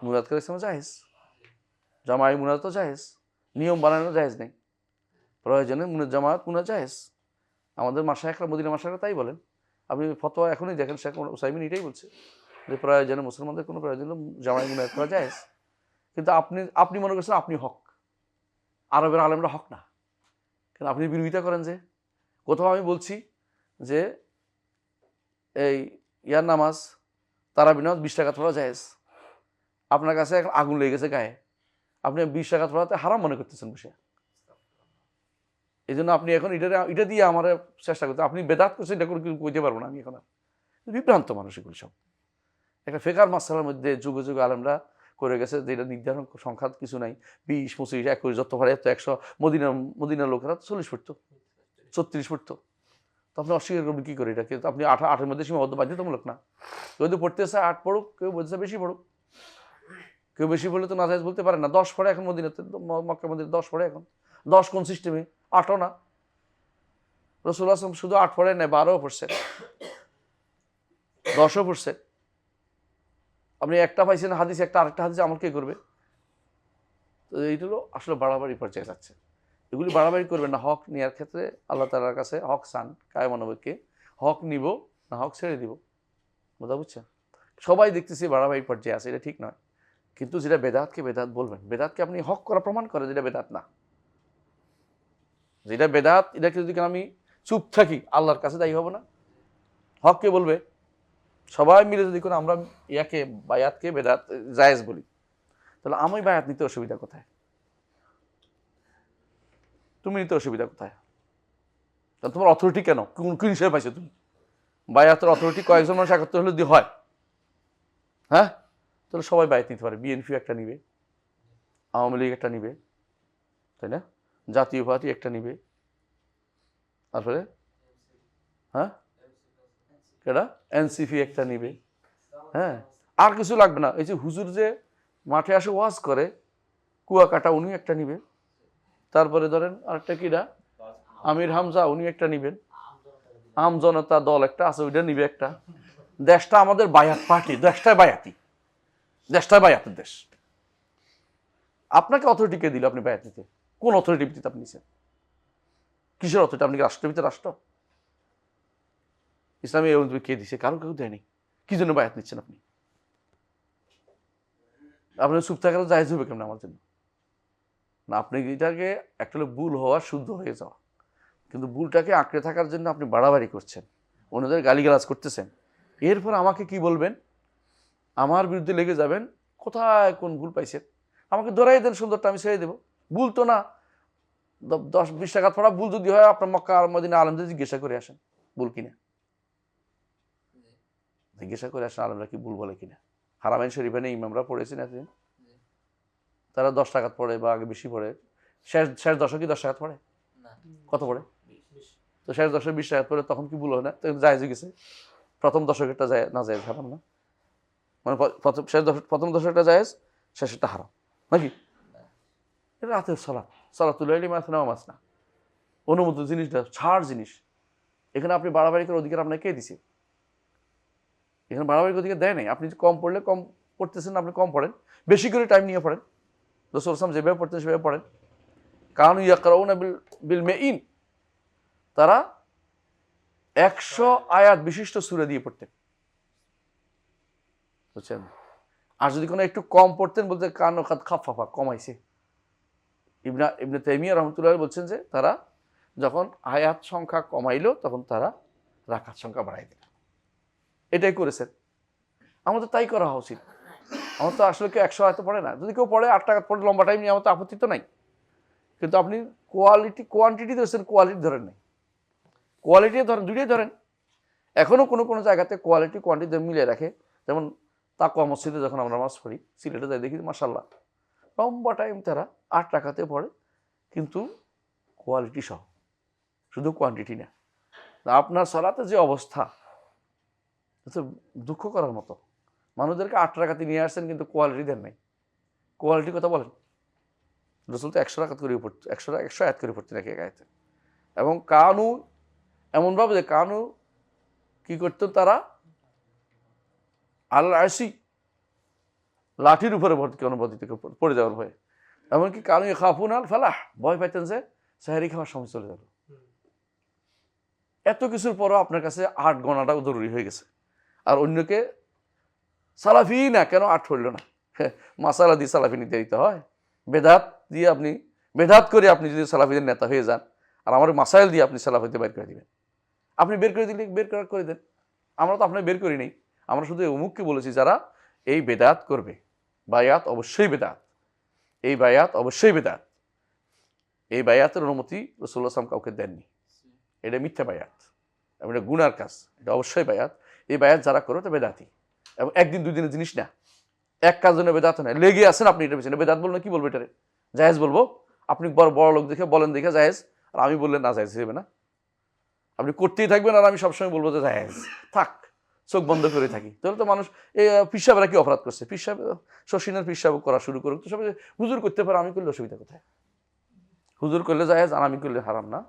S1: মুনাজাত করা ইসলামে জায়েজ, জামাই মুনাজাত তো জায়েজ, নিয়ম বানানো জায়েজ নেই। প্রয়োজনে জামাত মুনাজাত জায়েজ। আমাদের মাশায়েখরা, মদিনা মাশায়েখরা তাই বলেন। আপনি ফতোয়া এখনই দেখেন, শেখ উসাইমিন এটাই বলছে যে প্রয়োজনে মুসলমানদের কোনো প্রয়োজন জামাই মুনাজাত করা জায়েজ। কিন্তু আপনি মনে করছেন আপনি হক, আরবের আলেমরা হক না। কিন্তু আপনি বিরোধিতা করেন যে কোথাও আমি বলছি যে এই ইয়ার নামাজ, তারাবি নামাজ 20 টাকা পড়া জায়েজ। আপনার কাছে এখন আগুন লেগে গেছে গায়ে, আপনি 20 টাকা পড়াতে হারাম মনে করতেছেন বসে। এই জন্য আপনি এখন এটা দিয়ে আমার চেষ্টা করতে, আপনি বেদাত করছেন, এটা করে কইতে পারবো না আমি এখন। আর বিভ্রান্ত মানুষ এগুলো সব। একটা ফেকার মাসালার মধ্যে যুগে যুগে আলেমরা করে গেছে যে এটা নির্ধারণ সংখ্যা কিছু নাই, 20, 25, 21 যত পারে এত 100। মদিনার লোকেরা 40 পড়তো, 36 পড়তো। তো আপনি অস্বীকার করবেন কী করে এটা? কিন্তু আপনি 8-8-এর মধ্যে সীমাবদ্ধ, বাধ্যতামূলক না। কেউ যদি পড়তেছে 8 পড়ুক, কেউ বলতেছে বেশি পড়ুক। কেউ বেশি পড়লে তো নাজায়েজ বলতে পারে না। 10 পড়ে এখন মদিনাতে, মক্কা মদিনাতে 10 পড়ে এখন। 10 কোন সিস্টেমে? 8ও না। রাসূলুল্লাহ সাল্লাল্লাহু আলাইহি ওয়াসাল্লাম শুধু 8 পড়ে নাই, 12ও পড়ছে, 10ও পড়ছে। আপনি একটা পাইছেন হাদিস, একটা আরেকটা হাদিস আমল কে করবে? তো এইগুলো আসলে বাড়াবাড়ি পর্যায়ে যাচ্ছে। এগুলি বাড়াবাড়ি করবেন না। হক নেওয়ার ক্ষেত্রে আল্লাহ তাআলার কাছে হক চান, কায়মানবকে হক নিব না হক ছেড়ে দিব। কথা বুঝছেন? সবাই দেখতেছি বাড়াবাড়ি পর্যায়ে আছে, এটা ঠিক নয়। কিন্তু যেটা বেদাতকে বেদাত বলবেন, বেদাতকে আপনি হক করা প্রমাণ করে যেটা বেদাত না। যেটা বেদাত, এটাকে যদি আমি চুপ থাকি আল্লাহর কাছে দায়ী হব না? হককে বলবে সবাই মিলে যদি কোনো আমরা ইয়াকে বায়াতকে বেদাত জায়েজ বলি, তাহলে আমি বায়াত নিতে অসুবিধা কোথায়? তুমি নিতে অসুবিধা কোথায়? তাহলে তোমার অথরিটি কেন, কোন হিসেবে পাইছো তুমি? বায়াতের অথরিটি কয়েকজন মানুষ একত্র হলে যদি হয়, হ্যাঁ, তাহলে সবাই বায়াত নিতে পারে। বিএনপি একটা নিবে, আওয়ামী লীগ একটা নিবে, তাই না? জাতীয় পার্টি একটা নিবে, তারপরে হ্যাঁ কেডা এনসিপি একটা নিবে, হ্যাঁ, আর কিছু লাগবে না। এই যে হুজুর যে মাঠে আসে ওয়াজ করে, কুয়াকাটা, উনি একটা নিবে। তারপরে ধরেন আরেকটা কিরা, আমির হামজা, উনি একটা নিবেন। আম জনতা দল একটা আছে, ওইটা নিবে একটা। দেশটা আমাদের বায়াত পার্টি, দেশটাই বায়াতি, দেশটাই বায়াতের দেশ। আপনাকে অথরিটি কে দিল আপনি বায়াত নিতে? কোন অথরিটি ভিত্তিতে আপনি নিচ্ছেন? কিসের অথরিটি? আপনি কি রাষ্ট্রের ভিতরে রাষ্ট্র? ইসলামী কে দিছে? কারো কেউ দেয়নি। কি জন্য বায়াত নিচ্ছেন আপনি? আপনার চুপ থাকার জায়েজ হবে কেমন আমার জন্য? না, আপনি এটাকে একটা ভুল হওয়া, শুদ্ধ হয়ে যাওয়া, কিন্তু ভুলটাকে আঁকড়ে থাকার জন্য আপনি বাড়াবাড়ি করছেন, অন্যদের গালিগালাজ করতেছেন। এরপর আমাকে কি বলবেন? আমার বিরুদ্ধে লেগে যাবেন, কোথায় কোন ভুল পাইছেন আমাকে ধরাই দেন, সুন্দরটা আমি ছেড়ে দেবো। ভুল তো না, 10-20 টাকা পড়া ভুল যদি হয়, আপনার মক্কা আর মদিনা আলেমদের জিজ্ঞাসা করে আসেন ভুল কিনা। জিজ্ঞাসা করে আসেন আলেমরা কি ভুল বলে কিনা। হারামাইন শরীফে নেই ইমামরা পড়েছেন এতদিন, তারা 10 টাকা পড়ে বা আগে বেশি পড়ে। শেষ দশকে 10 টাকা পড়ে, কত পড়ে? তো শেষ দশকে 20 টাকা পড়ে, তখন কি ভুল হয় না? তখন জায়েজ হয়ে গেছে। প্রথম দশকেরটা যায় না, জায়েজ হারাম না? মানে প্রথম দশকটা জায়েজ, শেষেরটা হারাম নাকি? এটা রাতের সালাতুল লাইলি মাসনা ওয়া মাসনা, অনুমোদিত জিনিসটা ছাড় জিনিস। এখানে আপনি বাড়াবাড়ি করার অধিকার আপনাকে কে দিছে? এখানে বাড়াবাড়ি করার অধিকার দেয় নাই। আপনি কম পড়লে কম পড়তেছেন, আপনি কম পড়েন, বেশি করে টাইম নিয়ে পড়েন। রাসূল সাল্লাল্লাহু আলাইহি ওয়াসাল্লাম যেভাবে পড়তেন সেভাবে পড়েন। কানু ইয়াকরাউনা বিল মেইন, তারা 100 আয়াত বিশিষ্ট সূরা দিয়ে পড়তেন, বুঝছেন? আর যদি কোনো একটু কম পড়তেন বলতে কানো খাফাফা, কমাইছে। ইবনে তাইমিয়া রাহমাতুল্লাহ বলছেন যে তারা যখন আয়াত সংখ্যা কমাইলো তখন তারা রাকাত সংখ্যা বাড়াই দিল। এটাই করেছেন। আমাদের তাই করা উচিত। আমার তো আসলে কেউ 100 আয়াত পড়ে না। যদি কেউ পড়ে 8 টাকা পড়ে লম্বা টাইম নিয়ে, আমার তো আপত্তি তো নাই। কিন্তু আপনি কোয়ান্টিটি ধরেছেন, কোয়ালিটি ধরেন নাই। কোয়ালিটি ধরেন, দুইটাই ধরেন। এখনো কোনো জায়গাতে কোয়ালিটি কোয়ান্টিটি মিলিয়ে রাখে। যেমন তাকওয়া মসজিদে যখন আমরা নামাজ পড়ি, সিলেটে যাই দেখি মাশাআল্লাহ লম্বা টাইম তারা 8 টাকাতে পড়ে, কিন্তু কোয়ালিটি সহ, শুধু কোয়ান্টিটি না। আপনার সালাতে যে অবস্থা, দুঃখ করার মতো। মানুষদেরকে 8 টাকাতে নিয়ে আসছেন, কিন্তু কোয়ালিটি দেন নাই। কোয়ালিটির কথা বলেন। রাসূল তো 100 রাকাত করে পড়তে, 100 আয়াত করে পড়তে নাকি এক আয়াতে। এবং কানু এমনভাবে যে কানু কি করতো তারা, আল আরশি, লাঠির উপরে অনুভূতি থেকে পড়ে যাওয়ার ভয়ে। এমনকি কানু খাফুন আল ফালাহ, ভয় পাইতেন যে সেহরি খাওয়ার সময় চলে গেল। এত কিছুর পরও আপনার কাছে 8 গণাটাও জরুরি হয়ে গেছে। আর অন্যকে সালাফি না কেন 8 হইল না? মাসালা দিয়ে সালাফি নিতে দিতে হয়? বেদাত দিয়ে আপনি, বেদাত করে আপনি যদি সালাফিদের নেতা হয়ে যান, আর আমার মাসাইল দিয়ে আপনি সালাফিতে বের করে দিবেন। আপনি বের করে দিলে বের করে দেন। আমরা তো আপনার বের করি নাই। আমরা শুধু অমুককে বলেছি যারা এই বেদাত করবে, বায়াত অবশ্যই বেদাত, এই বায়াত অবশ্যই বেদাত। এই বায়াতের অনুমতি রাসূলুল্লাহ সাল্লাল্লাহু আলাইহি ওয়াসাল্লাম কাউকে দেননি। এটা মিথ্যা বায়াত এবং এটা গুনার কাজ। এটা অবশ্যই বায়াত। এই বায়াত যারা করো তো বেদাতি। এবং একদিন দুই দিনের জিনিস না, এক কাজ জন্য বেদাত নয়। লেগে আছেন আপনি এটার পিছনে, বেদাত বলবো না, কি বলবো এটারে? জায়েজ বলবো? আপনি বড় লোক দেখে বলেন, দেখে জায়েজ, আর আমি বললে না জায়েজ হবে না। আপনি করতেই থাকবেন আর আমি সবসময় বলবো যে জায়েজ, থাক, চোখ বন্ধ করে থাকি। তাহলে তো মানুষ এই পিসাবেরা কি অপরাধ করছে? পিসাব শশীনের পিসাব করা শুরু করুক, তো সবাই হুজুর করতে পারে, আমি করলে অসুবিধা কোথায়? হুজুর করলে জায়েজ আর আমি করলে হারাম না।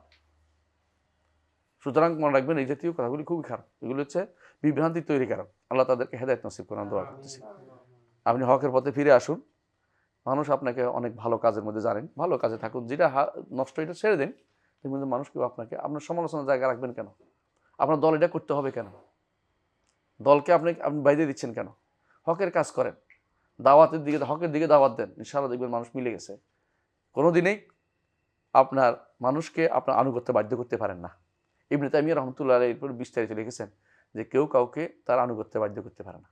S1: সুতরাং মনে রাখবেন, এই জাতীয় কথাগুলি খুবই খারাপ। এগুলো হচ্ছে বিভ্রান্তি তৈরি কারণ। আল্লাহ তাদেরকে হেদায়েত নসিব করার দোয়া করতেছি। আপনি হকের পথে ফিরে আসুন। মানুষ আপনাকে অনেক ভালো কাজের মধ্যে জানেন, ভালো কাজে থাকুন। যেটা নষ্ট, এটা ছেড়ে দিন। কিন্তু মানুষ কেউ আপনাকে, আপনার সমালোচনার জায়গা রাখবেন কেন? আপনার দল এটা করতে হবে কেন? দলকে আপনি বাইরে দিচ্ছেন কেন? হকের কাজ করেন, দাওয়াতের দিকে, হকের দিকে দাওয়াত দেন। ইনশাআল্লাহ দেখবেন মানুষ মিলে গেছে। কোনোদিনই আপনার মানুষকে আপনার আনুগত্যে বাধ্য করতে পারেন না। ইবনে তাইমিয়া রাহমাতুল্লাহ আলাইহির উপর বিস্তারিত লিখেছেন যে কেউ কাউকে তার আনুগত্যে বাধ্য করতে পারে না।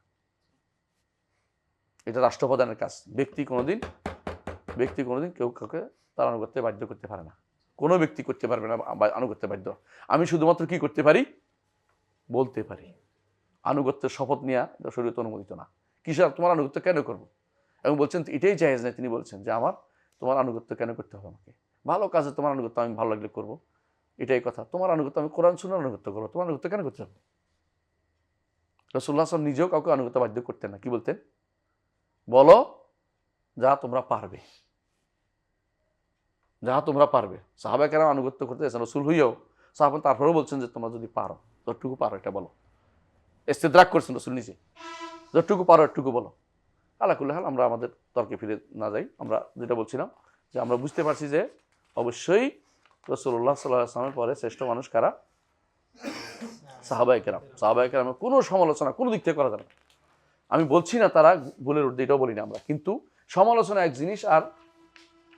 S1: এটা রাষ্ট্রপ্রধানের কাজ। ব্যক্তি কোনোদিন কেউ কাউকে তার আনুগত্যে বাধ্য করতে পারে না। কোনো ব্যক্তি করতে পারবে না আনুগত্যে বাধ্য। আমি শুধুমাত্র কি করতে পারি? বলতে পারি। আনুগত্যের শপথ নেওয়া এটা শরীয়তে অনুমোদিত না। কিসের তোমার আনুগত্য কেন করব? এবং বলছেন এটাই জায়েজ নাই। তিনি বলছেন যে তোমার আনুগত্য কেন করতে হবে আমাকে? ভালো কাজে তোমার আনুগত্য আমি ভালো লাগলে করবো, এটাই কথা। তোমার আনুগত্য আমি কোরআন সুন্নাহর আনুগত্য করবো, তোমার আনুগত্য কেন করতে হবে? রাসূলুল্লাহ সাল্লাল্লাহু আলাইহি ওয়াসাল্লাম নিজেও কাউকে আনুগত্য বাধ্য করতেন না। কি বলতেন? বলো যা তোমরা পারবে, যা তোমরা পারবে। সাহাবায়ে কেরাম আনুগত্য করতে চাইছেন, রাসূল হইয়াও সাহাবা তারপরেও বলছেন যে তোমরা যদি পারো, যতটুকু পারো এটা বলো। ইস্তেদরাক করছেন রাসূল নিজে, যতটুকু পারো একটুকু বলো। আলা কুল্লি হাল, আমরা আমাদের তর্কে ফিরে না যাই। আমরা যেটা বলছিলাম যে আমরা বুঝতে পারছি যে অবশ্যই রাসূলুল্লাহ সাল্লাল্লাহু আলাইহি ওয়াসাল্লামের পরে শ্রেষ্ঠ মানুষ কারা? সাহাবায়ে কেরাম। সাহাবায়ে কেরামের কোনো সমালোচনা কোনো দিক থেকে করা যাবে না। আমি বলছি না তারা ভুলের ঊর্ধ্বে, এটাও বলি না আমরা। কিন্তু সমালোচনা এক জিনিস আর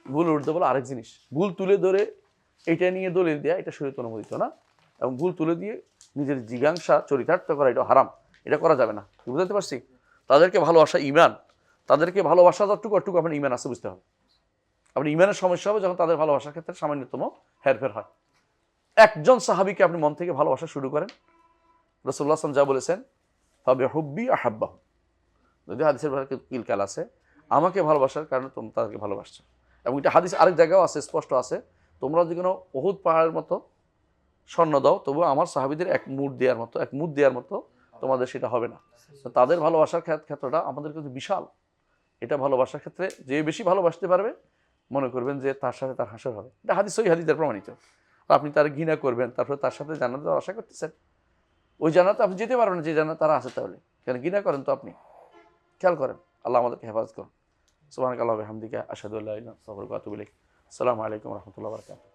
S1: ভুলের ঊর্ধ্বে বলা আরেক জিনিস। ভুল তুলে ধরে এটা নিয়ে দলিল দেয়া, এটা শরীয়তে অনুমোদিত না। এবং ভুল তুলে দিয়ে নিজের জিজ্ঞাসা চরিতার্থ করা, এটা হারাম। এটা করা যাবে না। বুঝতে পারছি? তাদেরকে ভালোবাসা ইমান, তাদেরকে ভালোবাসা যতটুকু আপনার ইমান আছে বুঝতে হবে। আপনার ইমানের সমস্যা হবে যখন তাদের ভালোবাসার ক্ষেত্রে সামান্যতম হেরফের হয়। একজন সাহাবীকে আপনি মন থেকে ভালোবাসা শুরু করেন, রাসূলুল্লাহ সাল্লাল্লাহু আলাইহি ওয়াসাল্লাম যা বলেছেন, ফাবিহুব্বি আহাব্বাহু, যদি হাদিসের ভাষায় কিলকাল আছে, আমাকে ভালোবাসার কারণে তোমরা তাদেরকে ভালোবাসছো। এবং এটা হাদিস আরেক জায়গাও আছে, স্পষ্ট আছে, তোমরা যদি কোনো উহুদ পাহাড়ের মতো স্বর্ণ দাও, তবু আমার সাহাবীদের এক মুঠ দেওয়ার মতো তোমাদের সেটা হবে না। তো তাদের ভালোবাসার ক্ষেত্রটা আমাদের কিন্তু বিশাল। এটা ভালোবাসার ক্ষেত্রে যে বেশি ভালোবাসতে পারবে মনে করবেন যে তার সাথে তার হাসর হবে। এটা হাদিস, ওই হাদিসের প্রমাণিত। আপনি তার ঘৃণা করবেন, তারপরে তার সাথে জান্নাতের আশা করতেছেন, ওই জান্নাতে আপনি যেতে পারবেন না যে জান্নাত তারা আছে। তাহলে কেন ঘৃণা করেন? তো আপনি খেয়াল করেন। আল্লাহ আমাদেরকে হেফাজত করুন। সুবহানাকাল্লাহি ওয়া বিহামদিকা আশহাদু আল্লা ইলাহা ইল্লা আনতা আস্তাগফিরুকা ওয়া আতুবু ইলাইক। আসসালামু আলাইকুম ওয়া রাহমাতুল্লাহি ওয়া বারাকাতুহু।